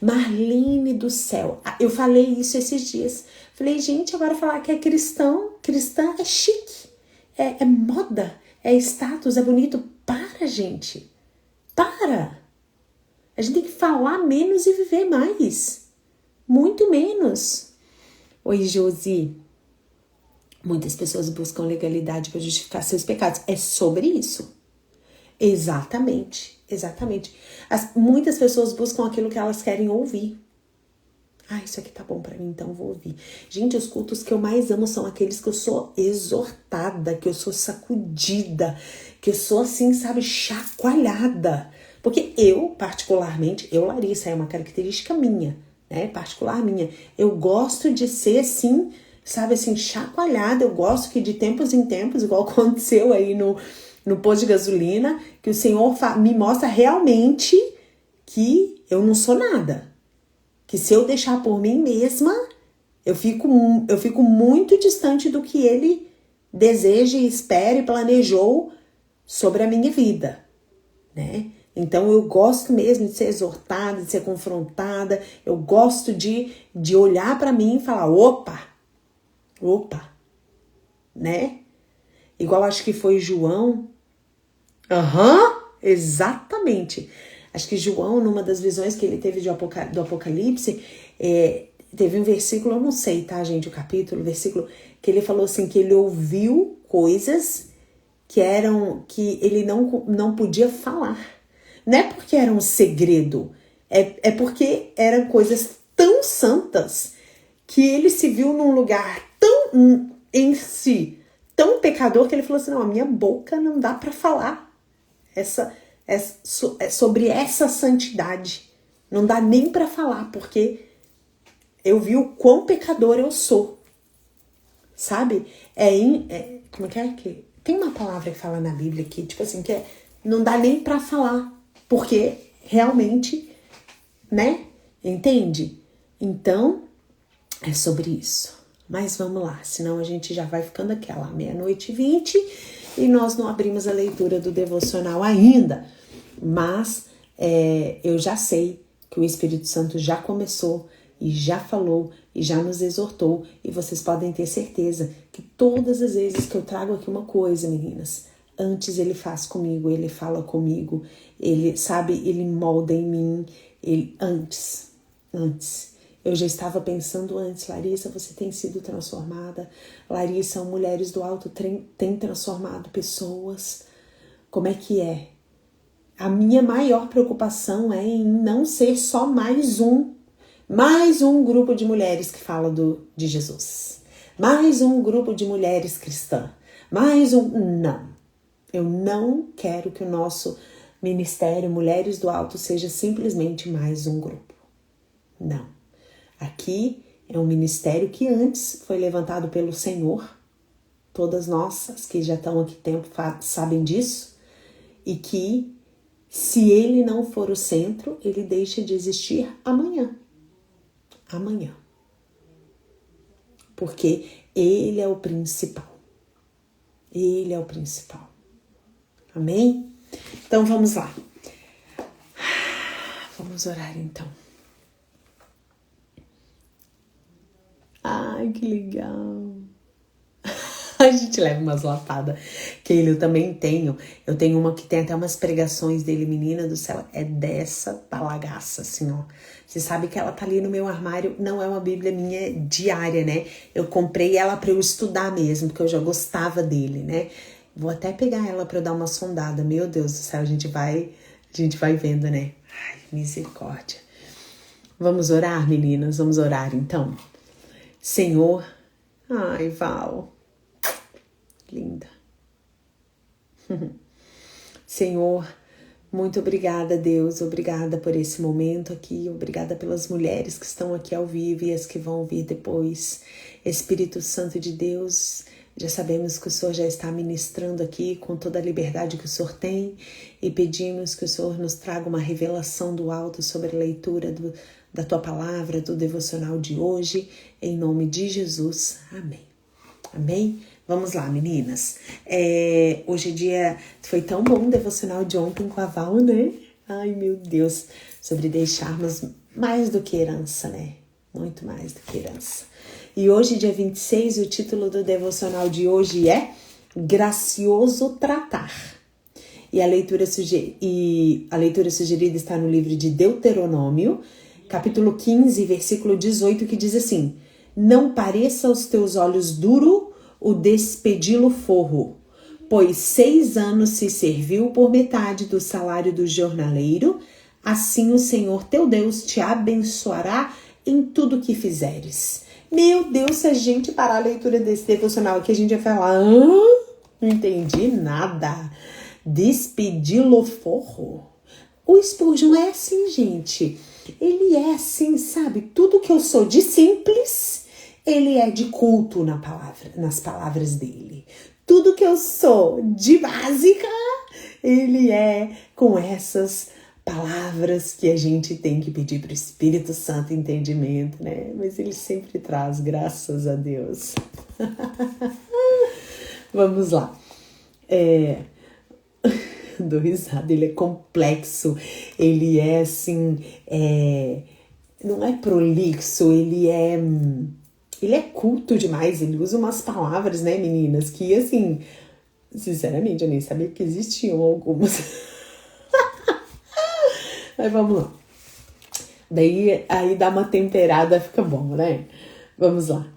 A: Marlene do céu. Eu falei isso esses dias. Falei, gente, agora falar que é cristã é chique. É moda, é status, é bonito. Para, gente. Para. A gente tem que falar menos e viver mais. Muito menos. Oi, Josi. Muitas pessoas buscam legalidade para justificar seus pecados. É sobre isso. Exatamente. Muitas pessoas buscam aquilo que elas querem ouvir. Isso aqui tá bom pra mim, então vou ouvir. Gente, os cultos que eu mais amo são aqueles que eu sou exortada, que eu sou sacudida, que eu sou assim, sabe, chacoalhada. Porque particularmente, Larissa, é uma característica minha, né, particular minha. Eu gosto de ser assim, sabe, assim, chacoalhada. Eu gosto que de tempos em tempos, igual aconteceu aí no posto de gasolina, que o Senhor me mostra realmente que eu não sou nada. Que se eu deixar por mim mesma, eu fico muito distante do que Ele deseja, espera e planejou sobre a minha vida, né? Então eu gosto mesmo de ser exortada, de ser confrontada. Eu gosto de olhar para mim e falar, opa, né? Igual acho que foi João. Exatamente. Acho que João, numa das visões que ele teve do Apocalipse, teve um versículo, eu não sei, tá, gente, o capítulo, o versículo, que ele falou assim, que ele ouviu coisas que ele não podia falar. Não é porque era um segredo, é porque eram coisas tão santas que ele se viu num lugar tão em si, tão pecador, que ele falou assim, não, a minha boca não dá pra falar sobre essa santidade. Não dá nem pra falar, porque eu vi o quão pecador eu sou. Sabe? Como é que... Tem uma palavra que fala na Bíblia que, tipo assim, que não dá nem pra falar. Porque realmente, né? Entende? Então, é sobre isso. Mas vamos lá, senão a gente já vai ficando aquela 00:20 e nós não abrimos a leitura do devocional ainda. Mas eu já sei que o Espírito Santo já começou e já falou e já nos exortou. E vocês podem ter certeza que todas as vezes que eu trago aqui uma coisa, meninas, antes ele faz comigo, ele fala comigo, ele, sabe, ele molda em mim, antes. Eu já estava pensando antes, Larissa, você tem sido transformada. Larissa, Mulheres do Alto tem transformado pessoas. Como é que é? A minha maior preocupação é em não ser só mais um grupo de mulheres que fala de Jesus. Mais um grupo de mulheres cristãs. Não. Eu não quero que o nosso ministério Mulheres do Alto seja simplesmente mais um grupo. Não. Aqui é um ministério que antes foi levantado pelo Senhor. Todas nós, as que já estão aqui tempo, sabem disso. E que, se ele não for o centro, ele deixa de existir amanhã. Amanhã. Porque ele é o principal. Ele é o principal. Amém? Então vamos lá. Vamos orar então. Ai, que legal. A gente leva umas lapadas. Keila, eu também tenho. Eu tenho uma que tem até umas pregações dele, menina do céu. É dessa balagaça, assim, ó. Você sabe que ela tá ali no meu armário. Não é uma Bíblia minha diária, né? Eu comprei ela pra eu estudar mesmo, porque eu já gostava dele, né? Vou até pegar ela pra eu dar uma sondada. Meu Deus do céu, a gente vai vendo, né? Ai, misericórdia. Vamos orar, meninas? Vamos orar, então. Senhor. Ai, Val. Linda. Senhor, muito obrigada, Deus. Obrigada por esse momento aqui. Obrigada pelas mulheres que estão aqui ao vivo e as que vão vir depois. Espírito Santo de Deus, já sabemos que o Senhor já está ministrando aqui com toda a liberdade que o Senhor tem e pedimos que o Senhor nos traga uma revelação do alto sobre a leitura da Tua palavra, do devocional de hoje, em nome de Jesus. Amém. Amém? Vamos lá, meninas. Hoje foi tão bom o devocional de ontem com a Val, né? Ai, meu Deus. Sobre deixarmos mais do que herança, né? Muito mais do que herança. E hoje, dia 26, o título do devocional de hoje é Gracioso Tratar. E a leitura sugerida está no livro de Deuteronômio, capítulo 15, versículo 18, que diz assim: Não pareça aos teus olhos duro o despedi-lo forro, pois 6 anos se serviu por metade do salário do jornaleiro, assim o Senhor teu Deus te abençoará em tudo que fizeres. Meu Deus, se a gente parar a leitura desse devocional aqui, a gente vai falar, não entendi nada. Despedi-lo forro. O Spurgeon é assim, gente. Ele é assim, sabe? Tudo que eu sou de simples, ele é de culto nas palavras dele. Tudo que eu sou de básica, ele é com essas palavras que a gente tem que pedir para o Espírito Santo entendimento, né? Mas ele sempre traz, graças a Deus. Vamos lá. Dou risada, ele é complexo, ele é assim, não é prolixo, ele é culto demais, ele usa umas palavras, né, meninas, que assim, sinceramente, eu nem sabia que existiam algumas. Mas vamos lá. Aí dá uma temperada, fica bom, né? Vamos lá.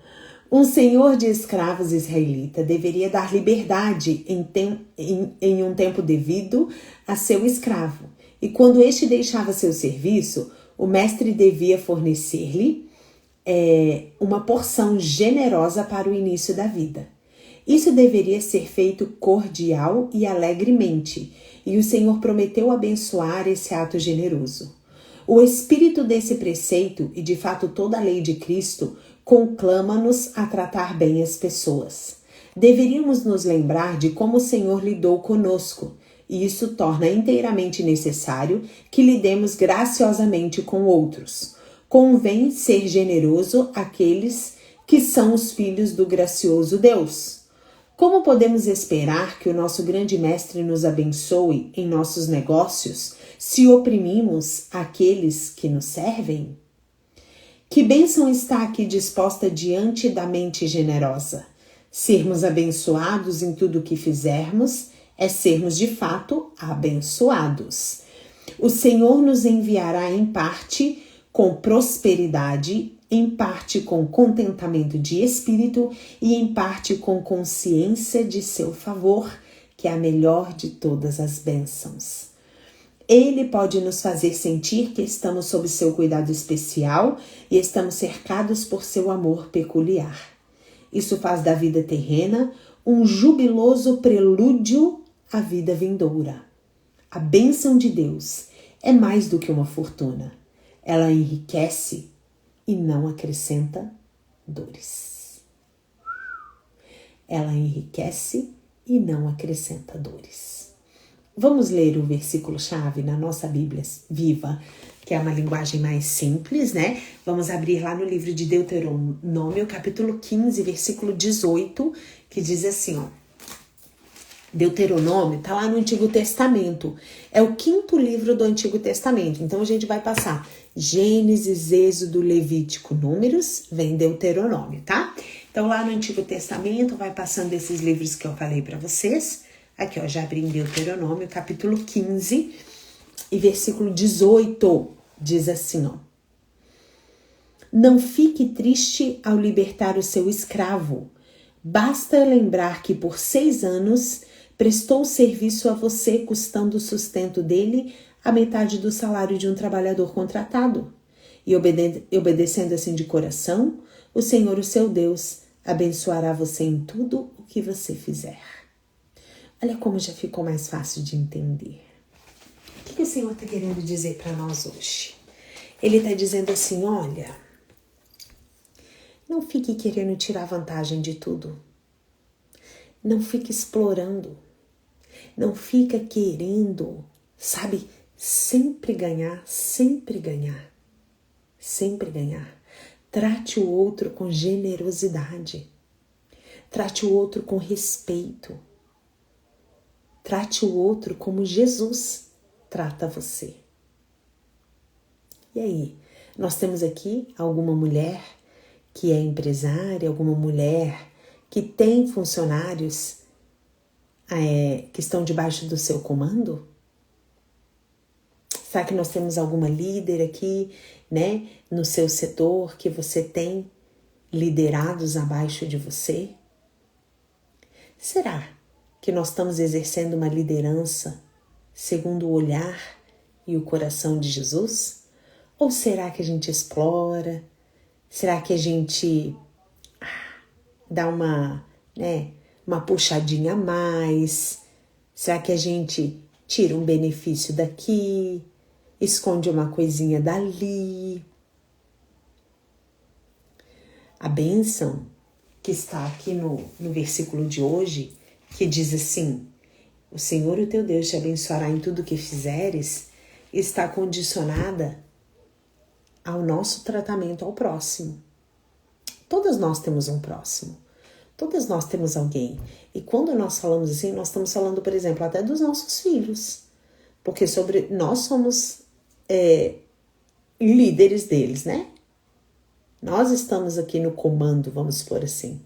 A: Um senhor de escravos israelita deveria dar liberdade em um tempo devido a seu escravo. E quando este deixava seu serviço, o mestre devia fornecer-lhe uma porção generosa para o início da vida. Isso deveria ser feito cordial e alegremente, e o Senhor prometeu abençoar esse ato generoso. O espírito desse preceito, e de fato toda a lei de Cristo, conclama-nos a tratar bem as pessoas. Deveríamos nos lembrar de como o Senhor lidou conosco, e isso torna inteiramente necessário que lidemos graciosamente com outros. Convém ser generoso àqueles que são os filhos do gracioso Deus. Como podemos esperar que o nosso grande mestre nos abençoe em nossos negócios se oprimimos aqueles que nos servem? Que bênção está aqui disposta diante da mente generosa? Sermos abençoados em tudo o que fizermos é sermos de fato abençoados. O Senhor nos enviará em parte com prosperidade, em parte com contentamento de espírito e em parte com consciência de seu favor, que é a melhor de todas as bênçãos. Ele pode nos fazer sentir que estamos sob seu cuidado especial e estamos cercados por seu amor peculiar. Isso faz da vida terrena um jubiloso prelúdio
B: a vida vindoura. A bênção de Deus é mais do que uma fortuna. Ela enriquece e não acrescenta dores. Ela enriquece e não acrescenta dores. Vamos ler o versículo-chave na nossa Bíblia Viva, que é uma linguagem mais simples, né? Vamos abrir lá no livro de Deuteronômio, capítulo 15, versículo 18, que diz assim, ó. Deuteronômio tá lá no Antigo Testamento. É o 5º livro do Antigo Testamento. Então a gente vai passar Gênesis, Êxodo, Levítico, Números, vem Deuteronômio, tá? Então lá no Antigo Testamento vai passando esses livros que eu falei para vocês. Aqui, ó, já abri em Deuteronômio, capítulo 15 e versículo 18, diz assim, ó. Não fique triste ao libertar o seu escravo. Basta lembrar que por 6 anos prestou serviço a você, custando o sustento dele a metade do salário de um trabalhador contratado. E obedecendo assim de coração, o Senhor, o seu Deus, abençoará você em tudo o que você fizer. Olha como já ficou mais fácil de entender. O que o Senhor está querendo dizer para nós hoje? Ele está dizendo assim, olha, não fique querendo tirar vantagem de tudo. Não fique explorando. Não fica querendo, sabe, sempre ganhar, sempre ganhar, sempre ganhar. Trate o outro com generosidade. Trate o outro com respeito. Trate o outro como Jesus trata você. E aí, nós temos aqui alguma mulher que é empresária, alguma mulher que tem funcionários que estão debaixo do seu comando? Será que nós temos alguma líder aqui, né, no seu setor que você tem liderados abaixo de você? Será que nós estamos exercendo uma liderança segundo o olhar e o coração de Jesus? Ou será que a gente explora? Será que a gente dá uma puxadinha a mais? Será que a gente tira um benefício daqui, esconde uma coisinha dali? A bênção que está aqui no versículo de hoje, que diz assim, o Senhor, o teu Deus, te abençoará em tudo que fizeres, está condicionada ao nosso tratamento ao próximo. Todas nós temos um próximo. Todas nós temos alguém. E quando nós falamos assim, nós estamos falando, por exemplo, até dos nossos filhos. Porque nós somos líderes deles, né? Nós estamos aqui no comando, vamos supor assim.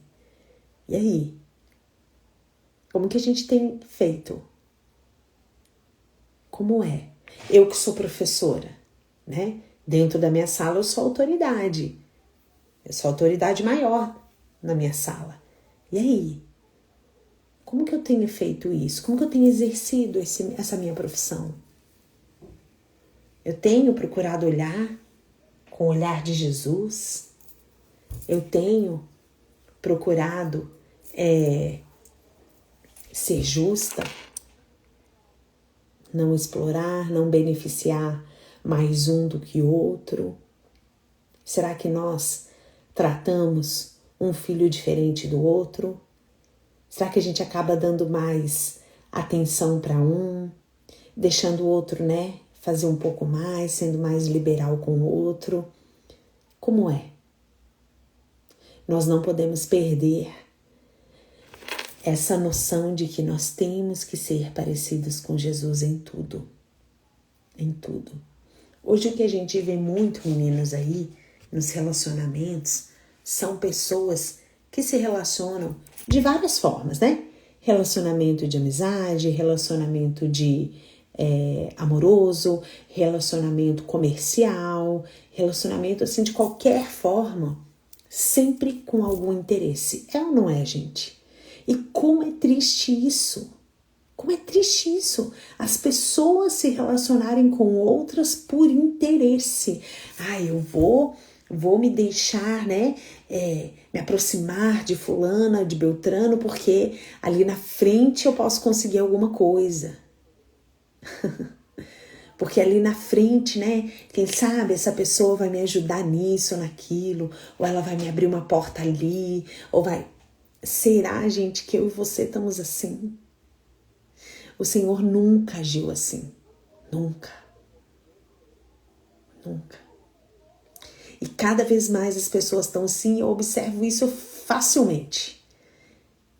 B: E aí? Como que a gente tem feito? Como é? Eu que sou professora, né? Dentro da minha sala eu sou autoridade. Eu sou a autoridade maior na minha sala. E aí? Como que eu tenho feito isso? Como que eu tenho exercido essa minha profissão? Eu tenho procurado olhar com o olhar de Jesus? Eu tenho procurado ser justa? Não explorar, não beneficiar mais um do que outro? Será que nós tratamos um filho diferente do outro? Será que a gente acaba dando mais atenção para um, deixando o outro, né, fazer um pouco mais, sendo mais liberal com o outro? Como é? Nós não podemos perder essa noção de que nós temos que ser parecidos com Jesus em tudo. Em tudo. Hoje o que a gente vê muito, meninos, aí, nos relacionamentos, são pessoas que se relacionam de várias formas, né? Relacionamento de amizade, relacionamento de amoroso, relacionamento comercial, relacionamento assim de qualquer forma, sempre com algum interesse. É ou não é, gente? E como é triste isso? Como é triste isso? As pessoas se relacionarem com outras por interesse. Eu vou vou me deixar, né, me aproximar de fulana, de Beltrano, porque ali na frente eu posso conseguir alguma coisa. Porque ali na frente, né, quem sabe essa pessoa vai me ajudar nisso, naquilo, ou ela vai me abrir uma porta ali, ou vai... Será, gente, que eu e você estamos assim? O Senhor nunca agiu assim. Nunca. Nunca. E cada vez mais as pessoas estão assim, eu observo isso facilmente.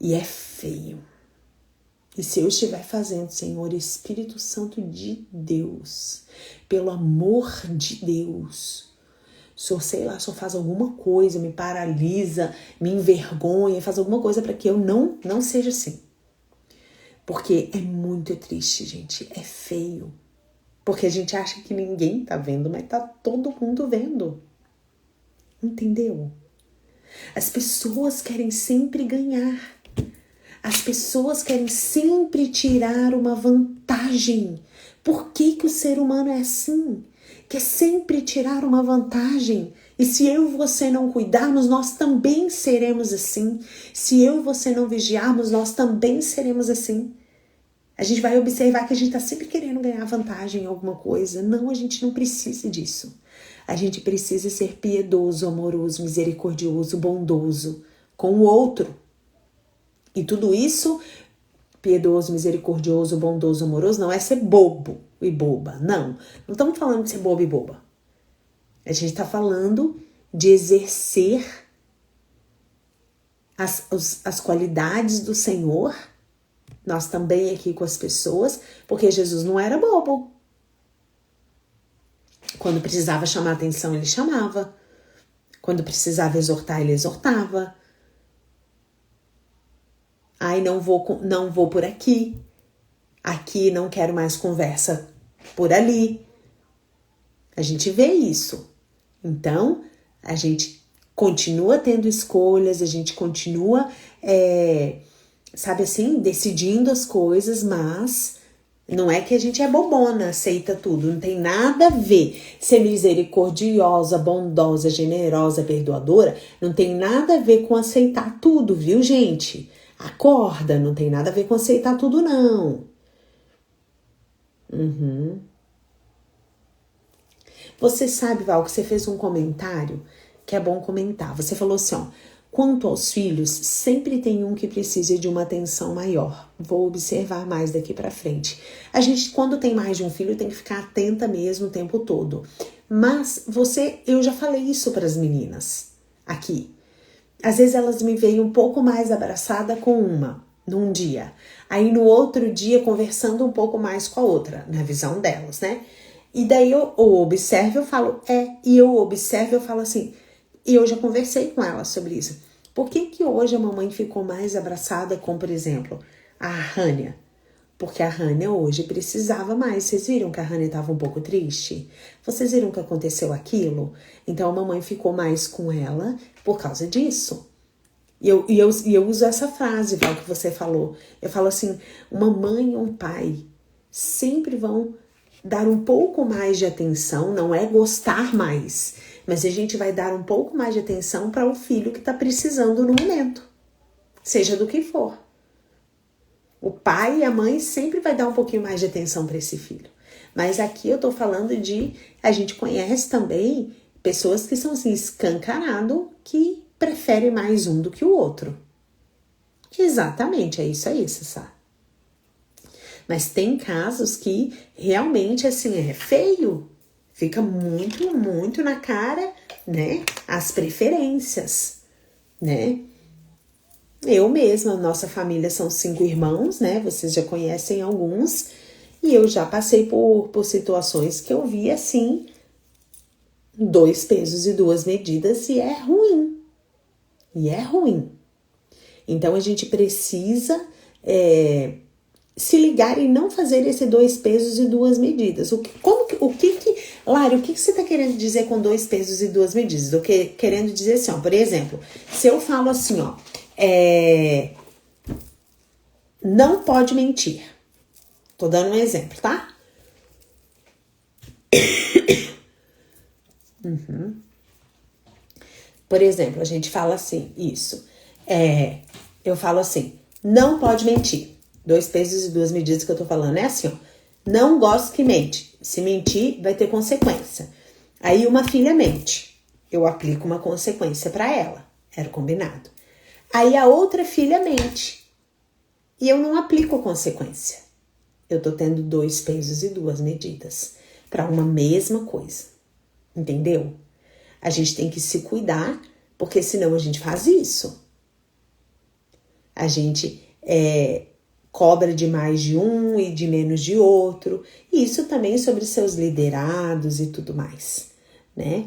B: E é feio. E se eu estiver fazendo, Senhor, Espírito Santo de Deus, pelo amor de Deus, o Senhor, sei lá, só faz alguma coisa, me paralisa, me envergonha, faz alguma coisa para que eu não seja assim. Porque é muito triste, gente, é feio. Porque a gente acha que ninguém tá vendo, mas tá todo mundo vendo. Entendeu? As pessoas querem sempre ganhar. As pessoas querem sempre tirar uma vantagem. Por que que o ser humano é assim? Quer sempre tirar uma vantagem. E se eu e você não cuidarmos, nós também seremos assim. Se eu e você não vigiarmos, nós também seremos assim. A gente vai observar que a gente está sempre querendo ganhar vantagem em alguma coisa. Não, a gente não precisa disso. A gente precisa ser piedoso, amoroso, misericordioso, bondoso com o outro. E tudo isso, piedoso, misericordioso, bondoso, amoroso, não é ser bobo e boba. Não estamos falando de ser bobo e boba. A gente está falando de exercer as qualidades do Senhor. Nós também aqui com as pessoas, porque Jesus não era bobo. Quando precisava chamar atenção, ele chamava. Quando precisava exortar, ele exortava. Ai, não vou por aqui. Aqui não quero mais conversa por ali. A gente vê isso. Então, a gente continua tendo escolhas, a gente continua, sabe assim, decidindo as coisas, mas não é que a gente é bobona, aceita tudo. Não tem nada a ver. Ser misericordiosa, bondosa, generosa, perdoadora, não tem nada a ver com aceitar tudo, viu, gente? Acorda, não tem nada a ver com aceitar tudo, não. Você sabe, Val, que você fez um comentário que é bom comentar. Você falou assim, ó, quanto aos filhos, sempre tem um que precisa de uma atenção maior. Vou observar mais daqui pra frente. A gente, quando tem mais de um filho, tem que ficar atenta mesmo o tempo todo. Mas eu já falei isso para as meninas aqui. Às vezes elas me veem um pouco mais abraçada com uma, num dia. Aí no outro dia conversando um pouco mais com a outra, na visão delas, né? E daí eu observo, eu falo, e eu observo, eu falo assim, e eu já conversei com ela sobre isso. Por que que hoje a mamãe ficou mais abraçada com, por exemplo, a Rania? Porque a Rania hoje precisava mais. Vocês viram que a Rania estava um pouco triste? Vocês viram que aconteceu aquilo? Então a mamãe ficou mais com ela por causa disso. E eu uso essa frase, Val, que você falou. Eu falo assim, uma mãe e um pai sempre vão dar um pouco mais de atenção, não é gostar mais, mas a gente vai dar um pouco mais de atenção para o filho que está precisando no momento, seja do que for. O pai e a mãe sempre vai dar um pouquinho mais de atenção para esse filho. Mas aqui eu tô falando a gente conhece também pessoas que são assim, escancarado, que preferem mais um do que o outro. Exatamente, é isso aí, Sassá. Mas tem casos que realmente, assim, é feio. Fica muito, muito na cara, né? As preferências, né? Eu mesma, nossa família são 5 irmãos, né? Vocês já conhecem alguns. E eu já passei por situações que eu vi, assim, 2 pesos e 2 medidas e é ruim. E é ruim. Então, a gente precisa se ligar e não fazer esse 2 pesos e 2 medidas. Lari, o que você está querendo dizer com 2 pesos e 2 medidas? Querendo dizer assim, ó, por exemplo, se eu falo assim, ó, não pode mentir. Tô dando um exemplo, tá? Por exemplo, a gente fala assim, eu falo assim, não pode mentir. 2 pesos e 2 medidas que eu tô falando é assim, ó. Não gosto que mente. Se mentir, vai ter consequência. Aí uma filha mente. Eu aplico uma consequência pra ela. Era o combinado. Aí a outra filha mente. E eu não aplico a consequência. Eu tô tendo 2 pesos e 2 medidas pra uma mesma coisa. Entendeu? A gente tem que se cuidar, porque senão a gente faz isso. A gente cobra de mais de um e de menos de outro. E isso também sobre seus liderados e tudo mais, né?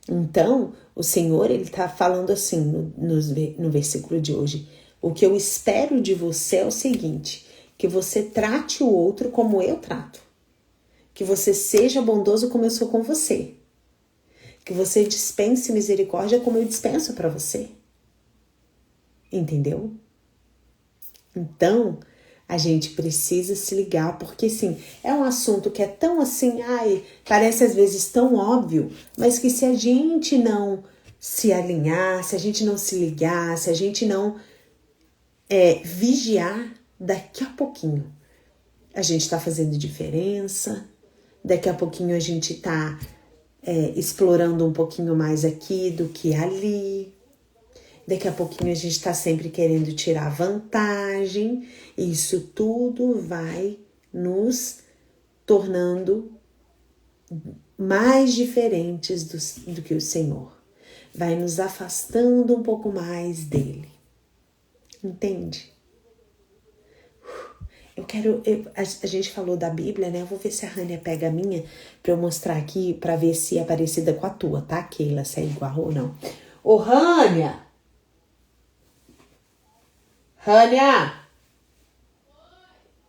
B: Então, o Senhor, ele tá falando assim no versículo de hoje. O que eu espero de você é o seguinte, que você trate o outro como eu trato. Que você seja bondoso como eu sou com você. Que você dispense misericórdia como eu dispenso para você. Entendeu? Então, a gente precisa se ligar, porque sim, é um assunto que é tão assim, parece às vezes tão óbvio, mas que se a gente não se alinhar, se a gente não se ligar, se a gente não vigiar, daqui a pouquinho a gente tá fazendo diferença, daqui a pouquinho a gente tá explorando um pouquinho mais aqui do que ali. Daqui a pouquinho a gente tá sempre querendo tirar vantagem. E isso tudo vai nos tornando mais diferentes do que o Senhor. Vai nos afastando um pouco mais dele. Entende? A gente falou da Bíblia, né? Eu vou ver se a Rania pega a minha pra eu mostrar aqui, pra ver se é parecida com a tua, tá, Keila? Se é igual ou não. Ô, Rania! Rania!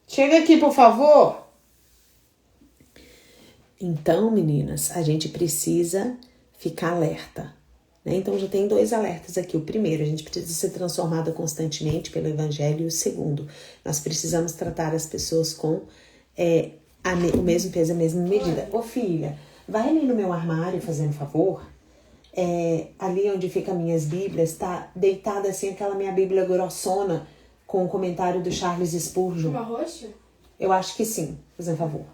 B: Chega aqui, por favor! Então, meninas, a gente precisa ficar alerta, né? Então, já tem 2 alertas aqui. O primeiro, a gente precisa ser transformada constantemente pelo Evangelho. E o segundo, nós precisamos tratar as pessoas com o mesmo peso, a mesma medida. Ô, filha, vai ali no meu armário, fazendo favor. Ali onde ficam minhas bíblias, tá deitada assim aquela minha bíblia grossona com o comentário do Charles Spurgeon.
C: Uma roxa?
B: Eu acho que sim, fazendo favor.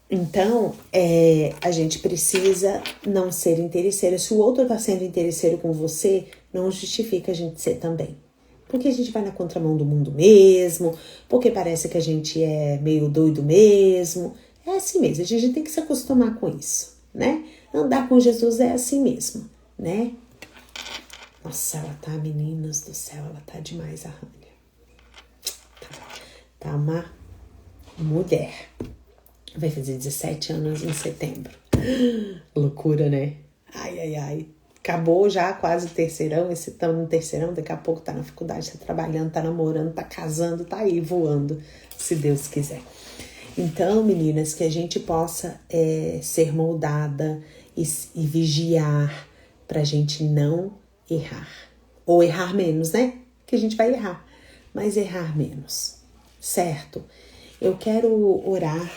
B: Então, a gente precisa não ser interesseira. Se o outro tá sendo interesseiro com você, não justifica a gente ser também. Porque a gente vai na contramão do mundo mesmo, porque parece que a gente é meio doido mesmo. É assim mesmo, a gente tem que se acostumar com isso, né? Andar com Jesus é assim mesmo, né? Nossa, ela tá, meninas do céu, ela tá demais, a Rania. Tá uma mulher. Vai fazer 17 anos em setembro. Loucura, né? Ai. Acabou já quase o terceirão. Estamos no terceirão, daqui a pouco tá na faculdade, tá trabalhando, tá namorando, tá casando, tá aí voando, se Deus quiser. Então, meninas, que a gente possa ser moldada e vigiar pra gente não errar. Ou errar menos, né? Que a gente vai errar, mas errar menos, certo? Eu quero orar,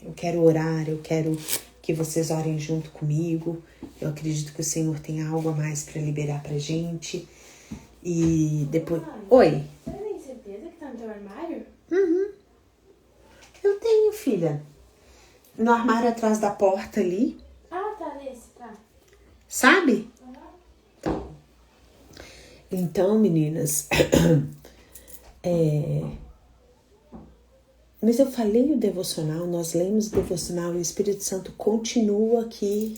B: eu quero que vocês orem junto comigo. Eu acredito que o Senhor tem algo a mais pra liberar pra gente. E depois... Oi?
C: Você tem certeza que tá no teu armário?
B: Uhum. Eu tenho, filha. No armário atrás da porta ali.
C: Ah, tá, nesse, tá.
B: Sabe? Então, meninas, mas eu falei o devocional, nós lemos o devocional e o Espírito Santo continua aqui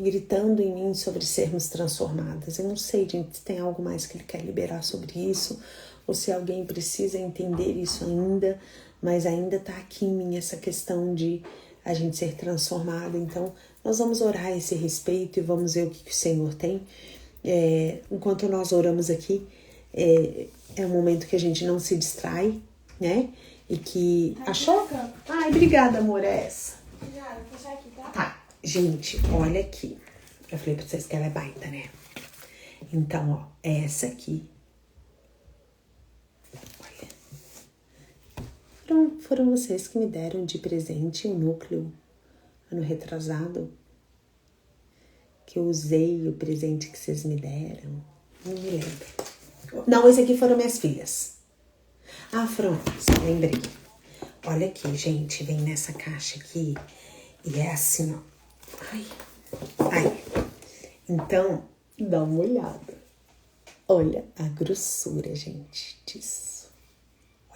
B: gritando em mim sobre sermos transformadas. Eu não sei, gente, se tem algo mais que ele quer liberar sobre isso, ou se alguém precisa entender isso ainda, mas ainda tá aqui em mim essa questão de a gente ser transformada. Então, nós vamos orar a esse respeito e vamos ver o que o Senhor tem. Enquanto nós oramos aqui, é um momento que a gente não se distrai, né? E que...
C: Tá.
B: Achou? Ai, obrigada, amor, é essa.
C: Obrigada, vou fechar aqui, tá?
B: Tá, gente, olha aqui. Eu falei pra vocês que ela é baita, né? Então, ó, é essa aqui. Olha. Foram vocês que me deram de presente o núcleo ano retrasado. que eu usei o presente que vocês me deram. Não me lembro. Não, esse aqui foram minhas filhas. Ah, foram, lembrei. Olha aqui, gente, vem nessa caixa aqui e é assim, ó. Ai, ai. Então, dá uma olhada. Olha a grossura, gente, disso.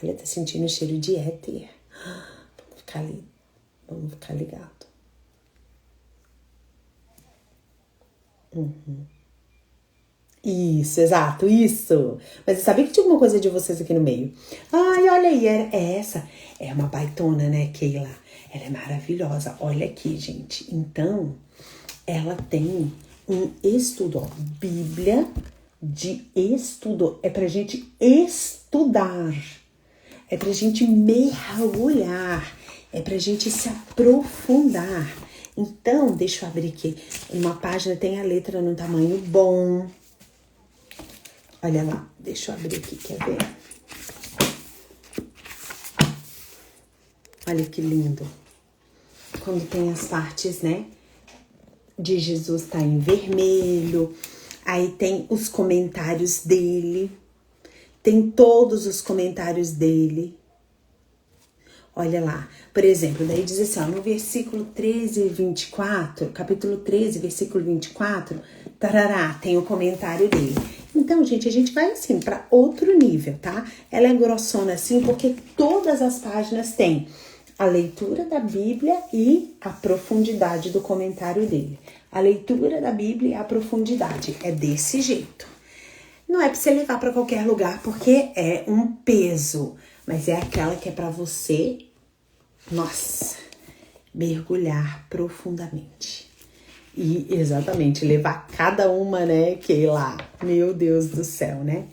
B: Olha, tá sentindo o cheiro de éter. Vamos ficar ligado. Isso, exato, isso. Mas eu sabia que tinha alguma coisa de vocês aqui no meio. Ai, olha aí, é essa. É uma baitona, né, Keila? Ela é maravilhosa. Olha aqui, gente. Então, ela tem um estudo, ó. Bíblia de estudo. É pra gente estudar. É pra gente mergulhar. É pra gente se aprofundar. Então, deixa eu abrir aqui. Uma página tem a letra num tamanho bom. Olha lá, deixa eu abrir aqui, quer ver? Olha que lindo. Quando tem as partes, né, de Jesus tá em vermelho. Aí tem os comentários dele. Tem todos os comentários dele. Olha lá, por exemplo, daí diz assim, ó, no versículo 13 e 24, capítulo 13, versículo 24, tarará, tem o comentário dele. Então, gente, a gente vai assim para outro nível, tá? Ela é grossona assim porque todas as páginas têm a leitura da Bíblia e a profundidade do comentário dele. A leitura da Bíblia e a profundidade. É desse jeito. Não é para você levar para qualquer lugar porque é um peso, mas é aquela que é para você, nossa, mergulhar profundamente. E exatamente, levar cada uma, né, que lá, meu Deus do céu, né?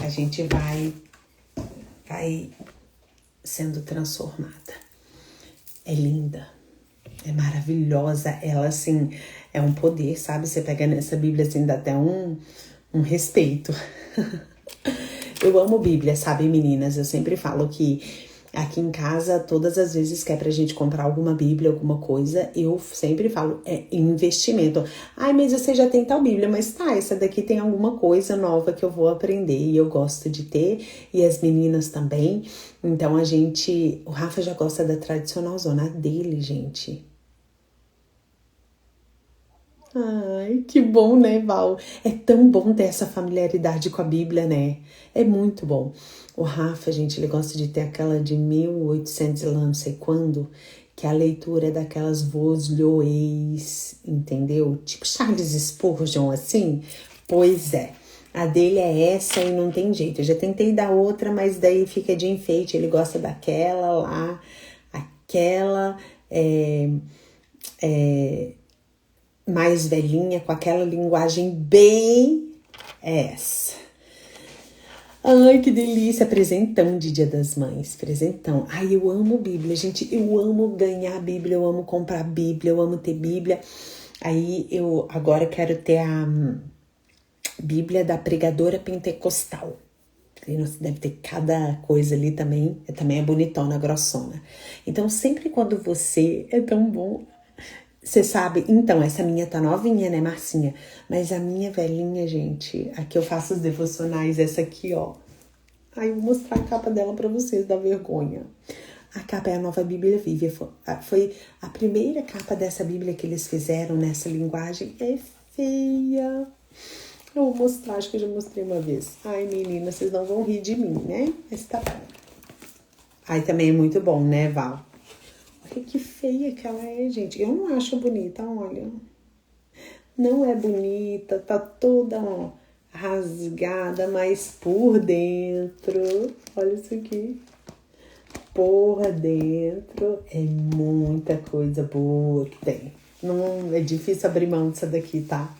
B: A gente vai sendo transformada. É linda, é maravilhosa, ela assim, é um poder, sabe? Você pega nessa Bíblia assim, dá até um respeito. Eu amo Bíblia, sabe, meninas? Eu sempre falo que aqui em casa, todas as vezes que é pra gente comprar alguma Bíblia, alguma coisa, eu sempre falo, é investimento. Ai, mas você já tem tal Bíblia, mas tá, essa daqui tem alguma coisa nova que eu vou aprender e eu gosto de ter, e as meninas também. Então o Rafa já gosta da tradicional zona dele, gente. Ai, que bom, né, Val? É tão bom ter essa familiaridade com a Bíblia, né? É muito bom. O Rafa, gente, ele gosta de ter aquela de 1800 e lá não sei quando, que a leitura é daquelas voz-lhoês, entendeu? Tipo Charles Spurgeon, assim. Pois é. A dele é essa e não tem jeito. Eu já tentei dar outra, mas daí fica de enfeite. Ele gosta daquela lá, aquela mais velhinha, com aquela linguagem bem essa. Ai, que delícia, presentão de Dia das Mães, presentão. Ai, eu amo Bíblia, gente, eu amo ganhar Bíblia, eu amo comprar Bíblia, eu amo ter Bíblia. Aí eu agora quero ter a Bíblia da pregadora pentecostal. Deve ter cada coisa ali também é bonitona, grossona. Então, sempre quando você... É tão bom... Você sabe, então, essa minha tá novinha, né, Marcinha? Mas a minha velhinha, gente, aqui eu faço os devocionais, essa aqui, ó. Ai, eu vou mostrar a capa dela pra vocês, dá vergonha. A capa é a Nova Bíblia Viva. Foi a primeira capa dessa Bíblia que eles fizeram nessa linguagem. É feia. Eu vou mostrar, acho que eu já mostrei uma vez. Ai, menina, vocês não vão rir de mim, né? Mas tá bom. Ai, também é muito bom, né, Val? Olha que feia que ela é, gente. Eu não acho bonita, olha. Não é bonita, tá toda, ó, rasgada, mas por dentro... Olha isso aqui. Por dentro é muita coisa boa que tem. Não é difícil abrir mão disso daqui, tá?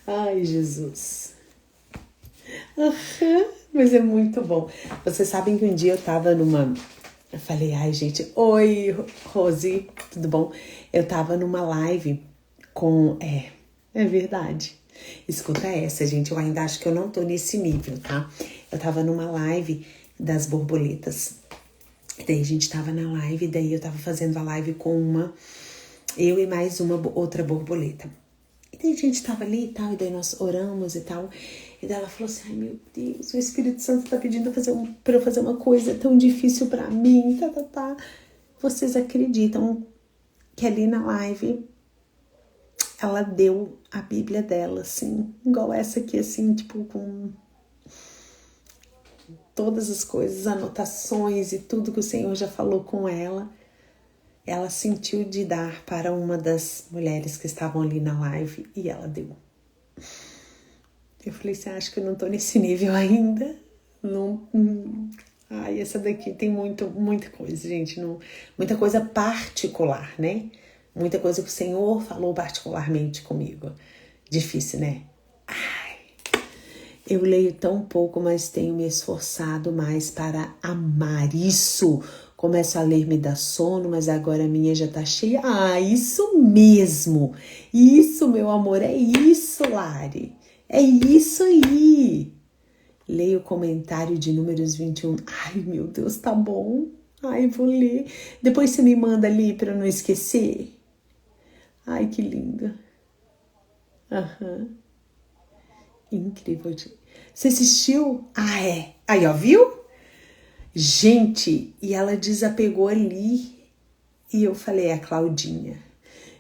B: Ai, Jesus. Mas é muito bom. Vocês sabem que um dia eu tava Eu falei, ai, gente, oi, Rose, tudo bom? Eu tava numa live com... É verdade. Escuta essa, gente, eu ainda acho que eu não tô nesse nível, tá? Eu tava numa live das borboletas. Daí a gente tava na live, daí eu tava fazendo a live com eu e mais uma outra borboleta. E daí a gente tava ali e tal, e daí nós oramos e tal. E daí ela falou assim, ai meu Deus, o Espírito Santo tá pedindo pra eu fazer uma coisa tão difícil pra mim, tá. Vocês acreditam que ali na live ela deu a Bíblia dela, assim, igual essa aqui, assim, tipo, com todas as coisas, anotações e tudo que o Senhor já falou com ela. Ela sentiu de dar para uma das mulheres que estavam ali na live e ela deu. Eu falei assim, acho que eu não tô nesse nível ainda. Não. Ai, essa daqui tem muita coisa, gente. Muita coisa particular, né? Muita coisa que o Senhor falou particularmente comigo. Difícil, né? Ai, eu leio tão pouco, mas tenho me esforçado mais para amar isso. Começo a ler, me dá sono, mas agora a minha já tá cheia. Ah, isso mesmo! Isso, meu amor, é isso, Lari. É isso aí. Leio o comentário de Números 21. Ai, meu Deus, tá bom. Ai, vou ler. Depois você me manda ali pra eu não esquecer. Ai, que lindo. Aham. Incrível. Você assistiu? Ah, é. Aí, ó, viu? Gente, e ela desapegou ali. E eu falei, é a Claudinha.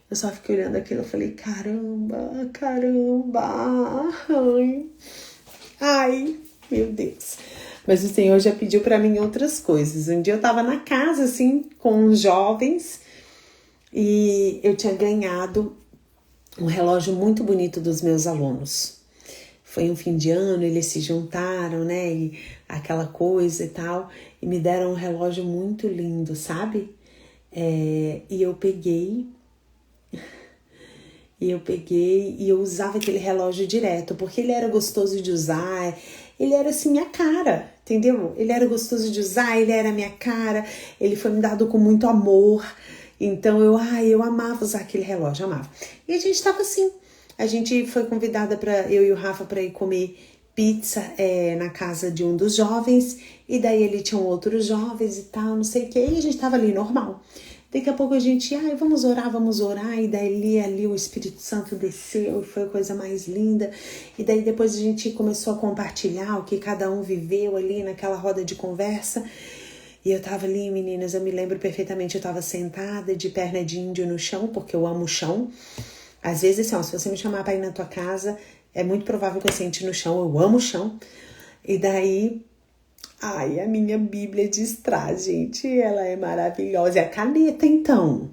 B: Eu só fiquei olhando aquilo, eu falei, caramba. Ai, meu Deus. Mas o Senhor já pediu pra mim outras coisas. Um dia eu tava na casa, assim, com os jovens. E eu tinha ganhado um relógio muito bonito dos meus alunos. Foi um fim de ano, eles se juntaram, né? E aquela coisa e tal. E me deram um relógio muito lindo, sabe? E eu peguei e eu usava aquele relógio direto, porque ele era gostoso de usar, ele era assim minha cara, entendeu? Ele era gostoso de usar, ele era minha cara, ele foi me dado com muito amor, então eu amava usar aquele relógio, amava. E a gente tava assim, a gente foi convidada eu e o Rafa para ir comer pizza na casa de um dos jovens, e daí ele tinha outros jovens e tal, não sei o que, e a gente tava ali normal. Daqui a pouco a gente, vamos orar, e daí ali o Espírito Santo desceu, e foi a coisa mais linda, e daí depois a gente começou a compartilhar o que cada um viveu ali naquela roda de conversa, e eu tava ali, meninas, eu me lembro perfeitamente, eu tava sentada de perna de índio no chão, porque eu amo o chão. Às vezes, assim, ó, se você me chamar pra ir na tua casa, é muito provável que eu sente no chão, eu amo o chão, e daí... Ai, a minha Bíblia distrai, gente, ela é maravilhosa. E a caneta, então,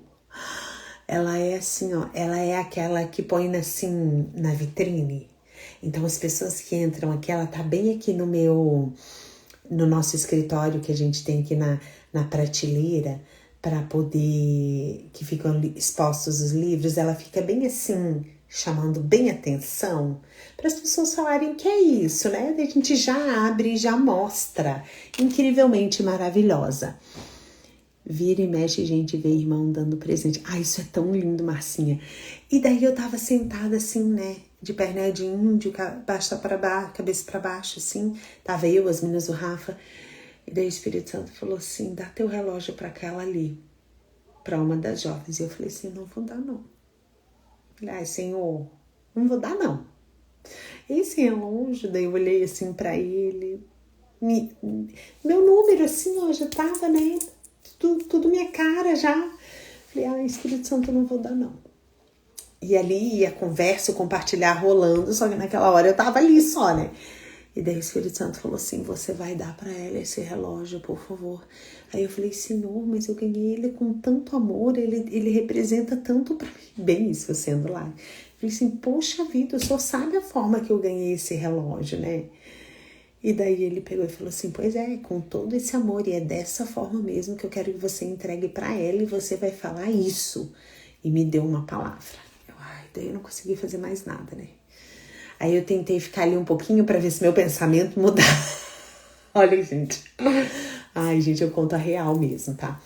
B: ela é assim, ó, ela é aquela que põe assim na vitrine. Então, as pessoas que entram aqui, ela tá bem aqui no nosso escritório que a gente tem aqui na prateleira, para poder, que ficam expostos os livros, ela fica bem assim, chamando bem atenção, para as pessoas falarem que é isso, né? A gente já abre e já mostra. Incrivelmente maravilhosa. Vira e mexe, gente, vê irmão dando presente. Isso é tão lindo, Marcinha. E daí eu tava sentada assim, né? De perna de índio, cabeça para baixo, assim. Tava eu, as meninas do Rafa. E daí o Espírito Santo falou assim, dá teu relógio para aquela ali. Para uma das jovens. E eu falei assim, não vou dar não. Ai, Senhor, não vou dar não. Esse relógio, daí eu olhei assim pra ele, meu número assim, ó, já tava, né, tudo minha cara já. Falei, Espírito Santo, eu não vou dar não. E ali a conversa, o compartilhar rolando, só que naquela hora eu tava ali só, né. E daí o Espírito Santo falou assim, você vai dar pra ela esse relógio, por favor. Aí eu falei, Senhor, mas eu ganhei ele com tanto amor, ele representa tanto pra mim. Bem isso, eu sendo lá. Eu falei assim, poxa vida, o Senhor sabe a forma que eu ganhei esse relógio, né? E daí ele pegou e falou assim, pois é, com todo esse amor, e é dessa forma mesmo que eu quero que você entregue pra ela, e você vai falar isso. E me deu uma palavra. Daí eu não consegui fazer mais nada, né? Aí eu tentei ficar ali um pouquinho pra ver se meu pensamento mudava. Olha, gente. Ai, gente, eu conto a real mesmo, tá?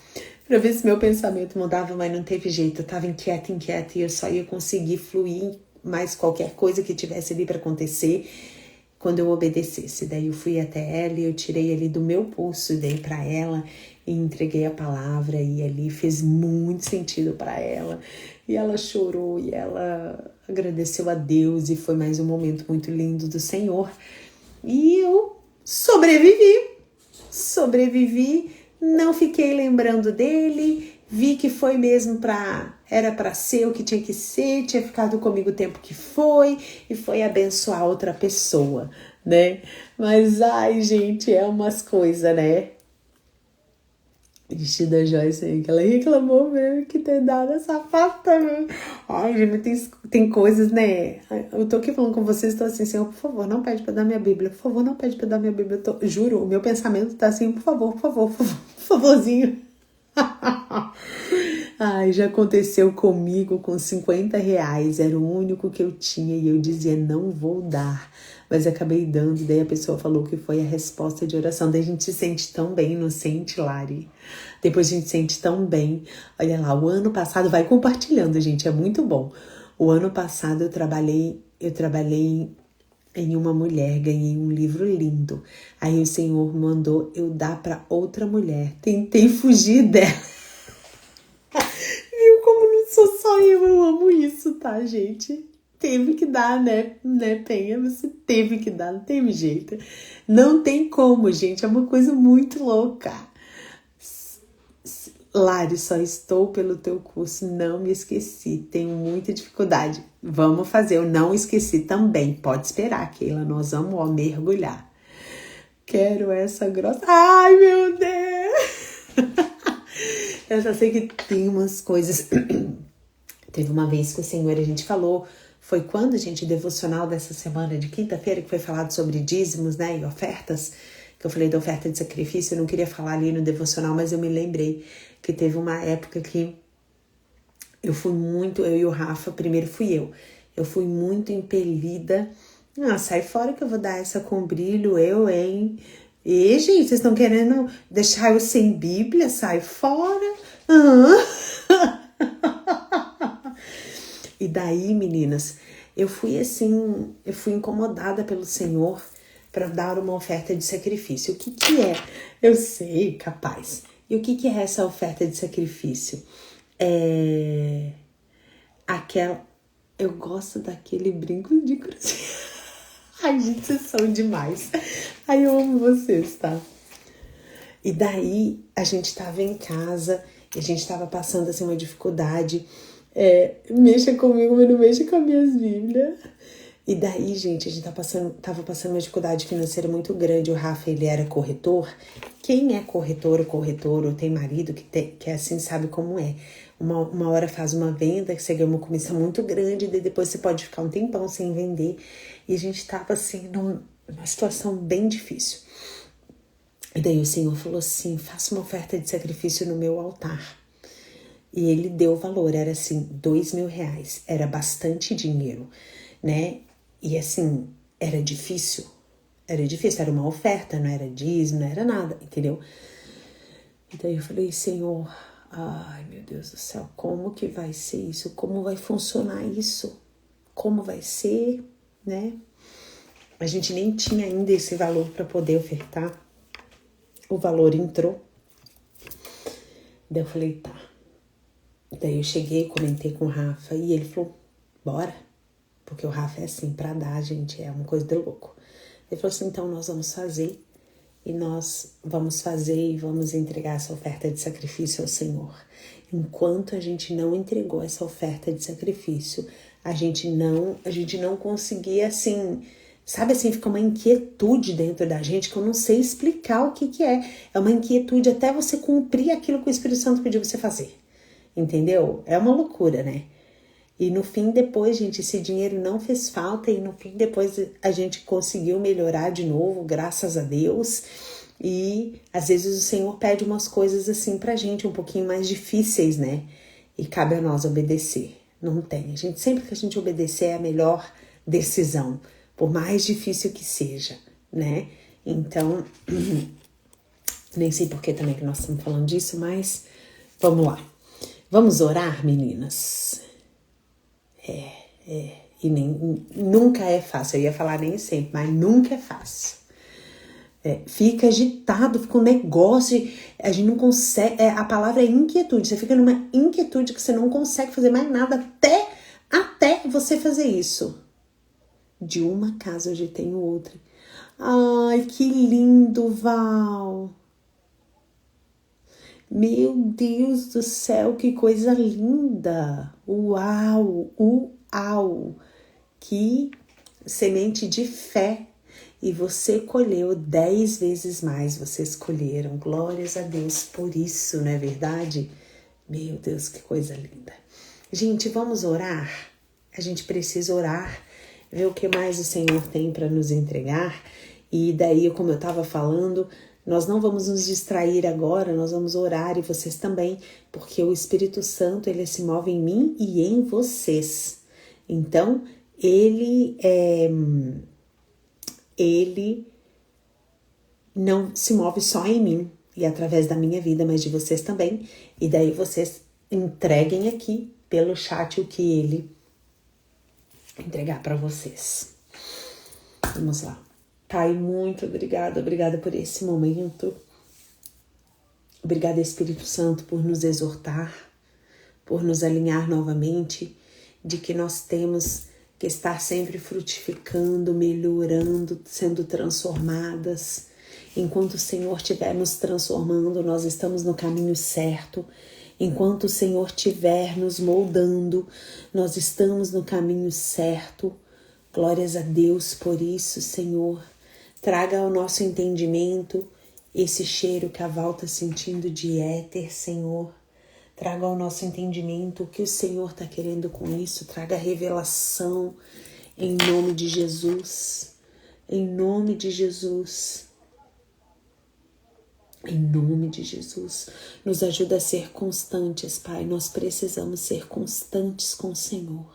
B: Pra ver se meu pensamento mudava, mas não teve jeito. Eu tava inquieta, e eu só ia conseguir fluir mais qualquer coisa que tivesse ali pra acontecer. quando eu obedecesse. Daí eu fui até ela e eu tirei ali do meu pulso e dei para ela e entreguei a palavra e ali fez muito sentido para ela. E ela chorou e ela agradeceu a Deus e foi mais um momento muito lindo do Senhor. E eu sobrevivi, não fiquei lembrando dele, vi que foi mesmo era para ser o que tinha que ser, tinha ficado comigo o tempo que foi e foi abençoar outra pessoa, né? Mas, ai, gente, é umas coisas, né? Vestido da Joyce aí, que ela reclamou mesmo que ter dado essa pasta, né? Ai, gente, tem coisas, né? Eu tô aqui falando com vocês, tô assim, Senhor, por favor, não pede pra dar minha Bíblia, por favor, não pede pra dar minha Bíblia. Juro, o meu pensamento tá assim, por favor, por favorzinho. Ai, já aconteceu comigo com R$50, era o único que eu tinha e eu dizia, não vou dar, mas acabei dando, daí a pessoa falou que foi a resposta de oração, daí a gente se sente tão bem, não sente, Lari? Depois a gente se sente tão bem, olha lá, o ano passado, vai compartilhando, gente, é muito bom, o ano passado eu trabalhei em uma mulher, ganhei um livro lindo, aí o Senhor mandou eu dar para outra mulher, tentei fugir dela. Viu como não sou só eu amo isso, tá, gente? Teve que dar, né, Penha? Você teve que dar, não teve jeito. Não tem como, gente, é uma coisa muito louca. Lari, só estou pelo teu curso, não me esqueci, tenho muita dificuldade. Vamos fazer, eu não esqueci também, pode esperar, Keila, nós vamos mergulhar. Quero essa grossa... Ai, meu Deus! Eu só sei que tem umas coisas... Teve uma vez que o Senhor, a gente falou, foi quando, gente, devocional dessa semana de quinta-feira, que foi falado sobre dízimos, né, e ofertas, que eu falei da oferta de sacrifício, eu não queria falar ali no devocional, mas eu me lembrei que teve uma época que eu e o Rafa, primeiro fui eu fui muito impelida, sai fora que eu vou dar essa com brilho, hein? E, gente, vocês estão querendo deixar eu sem Bíblia? Sai fora! E daí, meninas, eu fui incomodada pelo Senhor para dar uma oferta de sacrifício. O que é? Eu sei, capaz. E o que é essa oferta de sacrifício? Eu gosto daquele brinco de cruzeiro. Ai, gente, vocês são demais. Ai, eu amo vocês, tá? E daí, a gente tava em casa, e a gente tava passando, assim, uma dificuldade. Mexa comigo, mas não mexa com as minhas Bíblias. E daí, gente, a gente tava passando uma dificuldade financeira muito grande. O Rafa, ele era corretor. Quem é corretor ou tem marido que assim, sabe como é. Uma hora faz uma venda, que você ganha uma comissão muito grande, e depois você pode ficar um tempão sem vender. E a gente tava, assim, numa situação bem difícil. E daí o Senhor falou assim, faça uma oferta de sacrifício no meu altar. E ele deu o valor, era assim, R$2.000. Era bastante dinheiro, né? E assim, era difícil, era uma oferta, não era dízimo, não era nada, entendeu? E daí eu falei, Senhor, ai meu Deus do céu, como que vai ser isso? Como vai funcionar isso? Como vai ser, né? A gente nem tinha ainda esse valor para poder ofertar. O valor entrou. Daí eu falei, tá. Daí eu cheguei, comentei com o Rafa e ele falou, bora. Porque o Rafa é assim, pra dar, gente, é uma coisa de louco. Ele falou assim, então nós vamos fazer. E nós vamos fazer e vamos entregar essa oferta de sacrifício ao Senhor. Enquanto a gente não entregou essa oferta de sacrifício, a gente não conseguia, assim, sabe assim, fica uma inquietude dentro da gente que eu não sei explicar o que é. É uma inquietude até você cumprir aquilo que o Espírito Santo pediu você fazer. Entendeu? É uma loucura, né? E no fim, depois, gente, esse dinheiro não fez falta e no fim, depois a gente conseguiu melhorar de novo, graças a Deus. E às vezes o Senhor pede umas coisas assim pra gente, um pouquinho mais difíceis, né? E cabe a nós obedecer. Não tem. Sempre que a gente obedecer é a melhor decisão, por mais difícil que seja, né? Então, nem sei por que também que nós estamos falando disso, mas vamos lá. Vamos orar, meninas? E nunca é fácil. Eu ia falar nem sempre, mas nunca é fácil. Fica agitado, fica um negócio, a gente não consegue, a palavra é inquietude, você fica numa inquietude que você não consegue fazer mais nada até você fazer isso. De uma casa hoje tenho outra. Ai, que lindo, Val! Meu Deus do céu, que coisa linda! Uau, uau! Que semente de fé! E você colheu 10 vezes mais, vocês colheram. Glórias a Deus por isso, não é verdade? Meu Deus, que coisa linda. Gente, vamos orar? A gente precisa orar, ver o que mais o Senhor tem para nos entregar. E daí, como eu estava falando, nós não vamos nos distrair agora, nós vamos orar e vocês também, porque o Espírito Santo, ele se move em mim e em vocês. Então, ele não se move só em mim e através da minha vida, mas de vocês também. E daí vocês entreguem aqui pelo chat o que ele entregar para vocês. Vamos lá. Pai, muito obrigada por esse momento. Obrigada, Espírito Santo, por nos exortar, por nos alinhar novamente, de que nós temos que estar sempre frutificando, melhorando, sendo transformadas. Enquanto o Senhor estiver nos transformando, nós estamos no caminho certo. Enquanto o Senhor estiver nos moldando, nós estamos no caminho certo. Glórias a Deus por isso, Senhor. Traga ao nosso entendimento esse cheiro que a Val está sentindo de éter, Senhor. Traga ao nosso entendimento o que o Senhor está querendo com isso. Traga revelação em nome de Jesus. Em nome de Jesus. Em nome de Jesus. Nos ajuda a ser constantes, Pai. Nós precisamos ser constantes com o Senhor.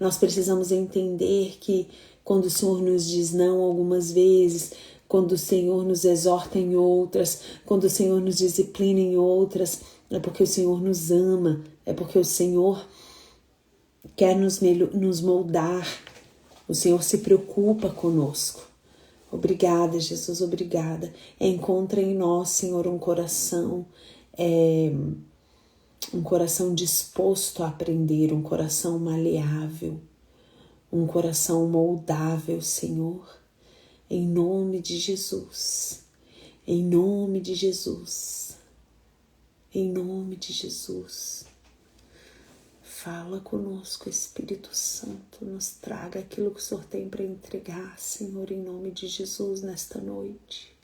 B: Nós precisamos entender que quando o Senhor nos diz não algumas vezes, quando o Senhor nos exorta em outras, quando o Senhor nos disciplina em outras, é porque o Senhor nos ama, é porque o Senhor quer nos moldar, o Senhor se preocupa conosco. Obrigada, Jesus, obrigada. Encontra em nós, Senhor, um coração disposto a aprender, um coração maleável, um coração moldável, Senhor, em nome de Jesus, em nome de Jesus, em nome de Jesus. Fala conosco, Espírito Santo, nos traga aquilo que o Senhor tem para entregar, Senhor, em nome de Jesus, nesta noite.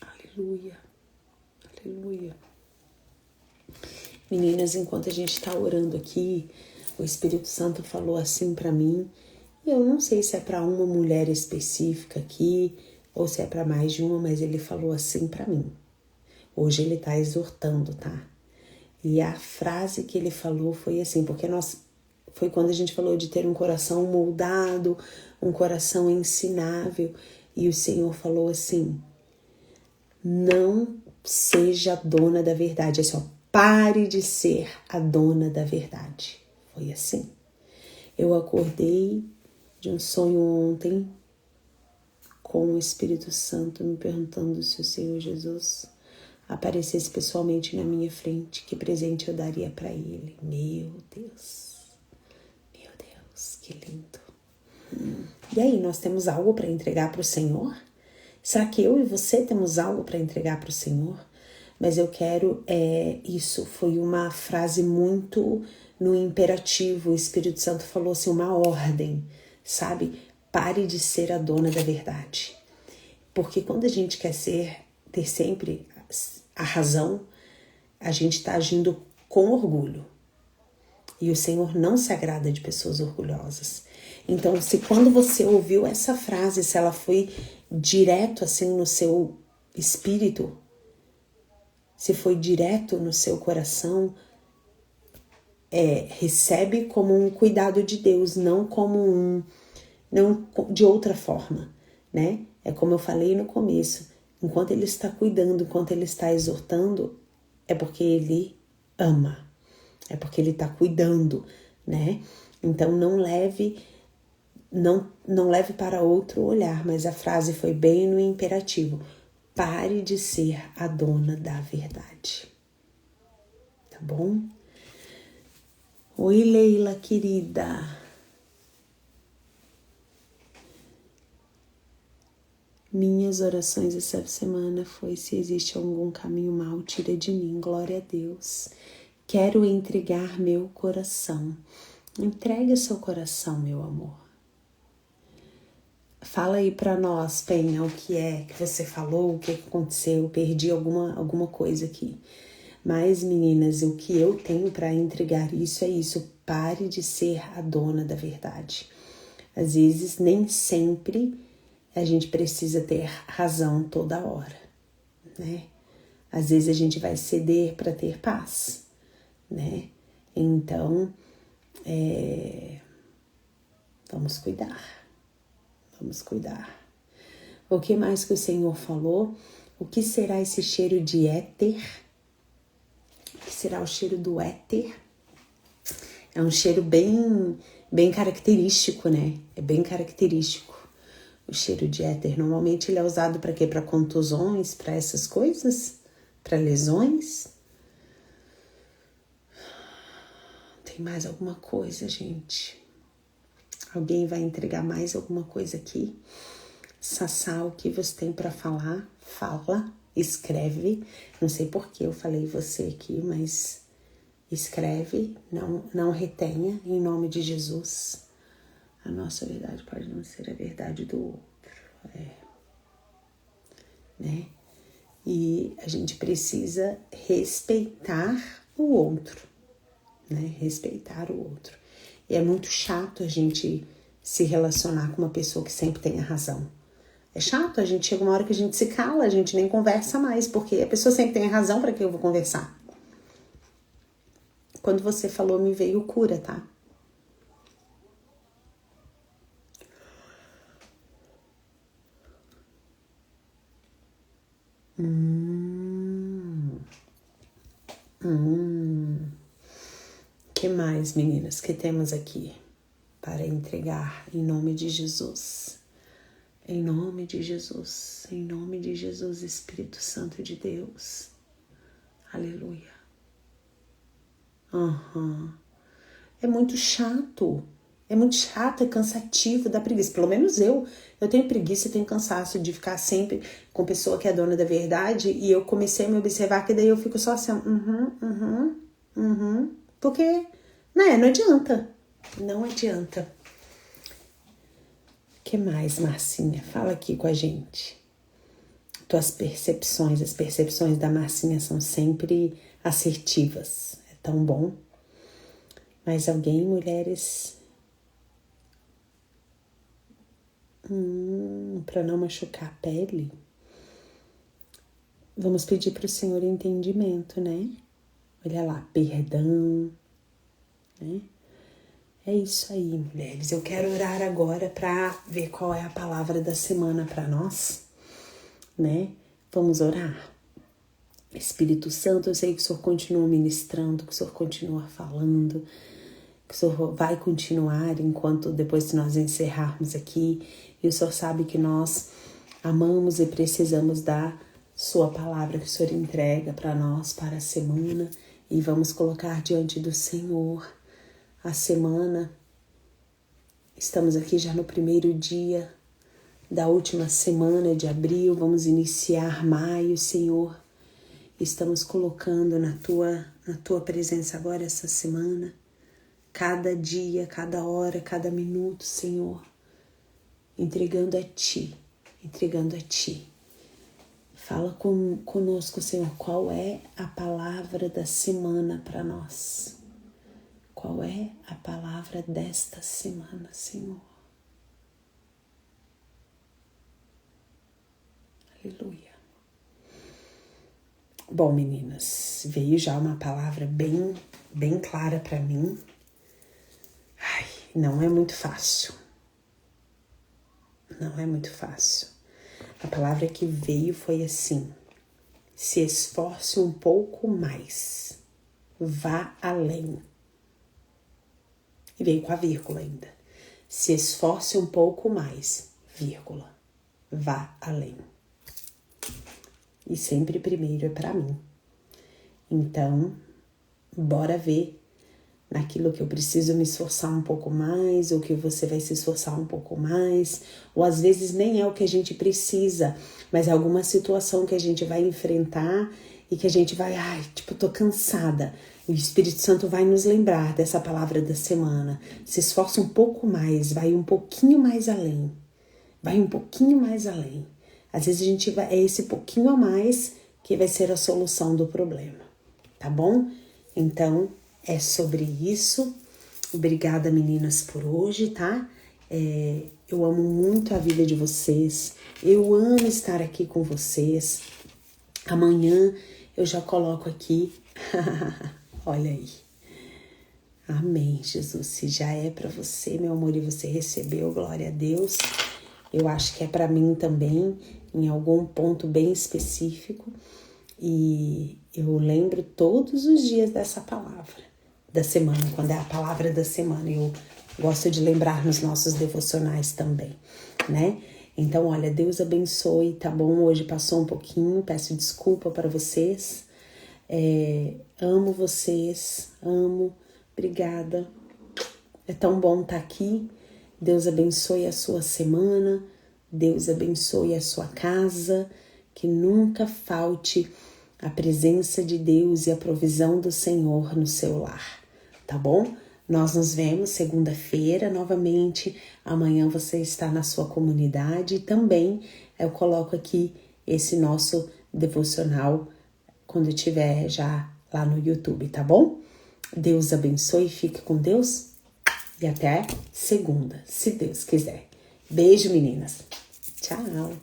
B: Aleluia, aleluia. Meninas, enquanto a gente está orando aqui, o Espírito Santo falou assim para mim, e eu não sei se é para uma mulher específica aqui, ou se é para mais de uma, mas ele falou assim para mim. Hoje ele tá exortando, tá? E a frase que ele falou foi assim, porque foi quando a gente falou de ter um coração moldado, um coração ensinável, e o Senhor falou assim, não seja dona da verdade, é só pare de ser a dona da verdade. Foi assim. Eu acordei de um sonho ontem com o Espírito Santo me perguntando se o Senhor Jesus aparecesse pessoalmente na minha frente, que presente eu daria para ele. Meu Deus, que lindo. E aí, nós temos algo para entregar para o Senhor? Será que eu e você temos algo para entregar para o Senhor? Mas eu quero, isso foi uma frase muito no imperativo, o Espírito Santo falou assim, uma ordem, sabe? Pare de ser a dona da verdade. Porque quando a gente quer ter sempre a razão, a gente está agindo com orgulho. E o Senhor não se agrada de pessoas orgulhosas. Então, se quando você ouviu essa frase, se ela foi direto assim no seu espírito, se foi direto no seu coração, recebe como um cuidado de Deus, não de outra forma, né? É como eu falei no começo, enquanto Ele está cuidando, enquanto Ele está exortando, é porque Ele ama. é porque ele tá cuidando, né? Então não leve para outro olhar, mas a frase foi bem no imperativo. Pare de ser a dona da verdade. Tá bom? Oi, Leila, querida. Minhas orações essa semana foi: se existe algum caminho mau, tira de mim. Glória a Deus. Quero entregar meu coração. Entregue o seu coração, meu amor. Fala aí pra nós, Penha, o que é que você falou, o que aconteceu. Perdi alguma coisa aqui. Mas, meninas, o que eu tenho para entregar isso é isso. Pare de ser a dona da verdade. Às vezes, nem sempre a gente precisa ter razão toda hora, né? Às vezes a gente vai ceder para ter paz, né? Então, vamos cuidar. Vamos cuidar. O que mais que o Senhor falou? O que será esse cheiro de éter? O que será o cheiro do éter? É um cheiro bem característico, né? É bem característico. O cheiro de éter, normalmente ele é usado para quê? Para contusões, para essas coisas? Para lesões? Tem mais alguma coisa, gente? Alguém vai entregar mais alguma coisa aqui? Sassá, o que você tem para falar? Fala, escreve. Não sei por que eu falei você aqui, mas escreve, não retenha, em nome de Jesus. A nossa verdade pode não ser a verdade do outro, né? E a gente precisa respeitar o outro, né? Respeitar o outro. E é muito chato a gente se relacionar com uma pessoa que sempre tem a razão. É chato, a gente chega uma hora que a gente se cala, a gente nem conversa mais, porque a pessoa sempre tem a razão, para que eu vou conversar? Quando você falou, me veio cura, tá? Que mais, meninas, que temos aqui para entregar em nome de Jesus? Em nome de Jesus, em nome de Jesus, Espírito Santo de Deus. Aleluia. É muito chato. É muito chato, é cansativo, dá preguiça. Pelo menos eu tenho preguiça, tenho cansaço de ficar sempre com pessoa que é dona da verdade. E eu comecei a me observar que daí eu fico só assim, porque, né, não adianta. Não adianta. O que mais, Marcinha? Fala aqui com a gente. Tuas percepções, as percepções da Marcinha são sempre assertivas. É tão bom. Mas alguém, mulheres... para não machucar a pele, vamos pedir para o Senhor entendimento, né? Olha lá, perdão, né? É isso aí, mulheres. Eu quero orar agora para ver qual é a palavra da semana para nós, né? Vamos orar. Espírito Santo, eu sei que o Senhor continua ministrando, que o Senhor continua falando, que o Senhor vai continuar enquanto depois de nós encerrarmos aqui. E o Senhor sabe que nós amamos e precisamos da sua palavra que o Senhor entrega para nós para a semana. E vamos colocar diante do Senhor a semana. Estamos aqui já no primeiro dia da última semana de abril. Vamos iniciar maio, Senhor. Estamos colocando na tua presença agora essa semana. Cada dia, cada hora, cada minuto, Senhor. Entregando a Ti. Fala conosco, Senhor, qual é a palavra da semana para nós? Qual é a palavra desta semana, Senhor? Aleluia. Bom, meninas, veio já uma palavra bem clara para mim. Ai, não é muito fácil. Não é muito fácil. A palavra que veio foi assim: se esforce um pouco mais. vá além. E vem com a vírgula ainda. Se esforce um pouco mais, vírgula, vá além. E sempre primeiro é para mim. Então, bora ver naquilo que eu preciso me esforçar um pouco mais, ou que você vai se esforçar um pouco mais, ou às vezes nem é o que a gente precisa, mas é alguma situação que a gente vai enfrentar e que a gente vai, tô cansada. O Espírito Santo vai nos lembrar dessa palavra da semana. Se esforça um pouco mais, vai um pouquinho mais além. Vai um pouquinho mais além. Às vezes a gente vai, é esse pouquinho a mais que vai ser a solução do problema, tá bom? Então, é sobre isso. Obrigada, meninas, por hoje, tá? Eu amo muito a vida de vocês. Eu amo estar aqui com vocês. Amanhã eu já coloco aqui. Olha aí. Amém, Jesus. Se já é para você, meu amor, e você recebeu, glória a Deus. Eu acho que é para mim também, em algum ponto bem específico. E eu lembro todos os dias dessa palavra da semana, quando é a palavra da semana. Eu gosto de lembrar nos nossos devocionais também, né? Então, olha, Deus abençoe, tá bom? Hoje passou um pouquinho, peço desculpa para vocês. Amo vocês, amo, obrigada. É tão bom estar aqui. Deus abençoe a sua semana, Deus abençoe a sua casa, que nunca falte a presença de Deus e a provisão do Senhor no seu lar, tá bom? Nós nos vemos segunda-feira novamente. Amanhã você está na sua comunidade e também eu coloco aqui esse nosso devocional quando eu estiver já lá no YouTube, tá bom? Deus abençoe, fique com Deus e até segunda, se Deus quiser. Beijo, meninas. Tchau.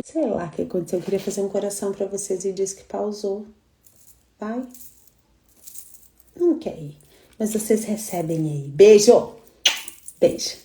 B: Sei lá o que aconteceu. Eu queria fazer um coração pra vocês e disse que pausou. Vai. Não quer ir. Mas vocês recebem aí. Beijo. Beijo.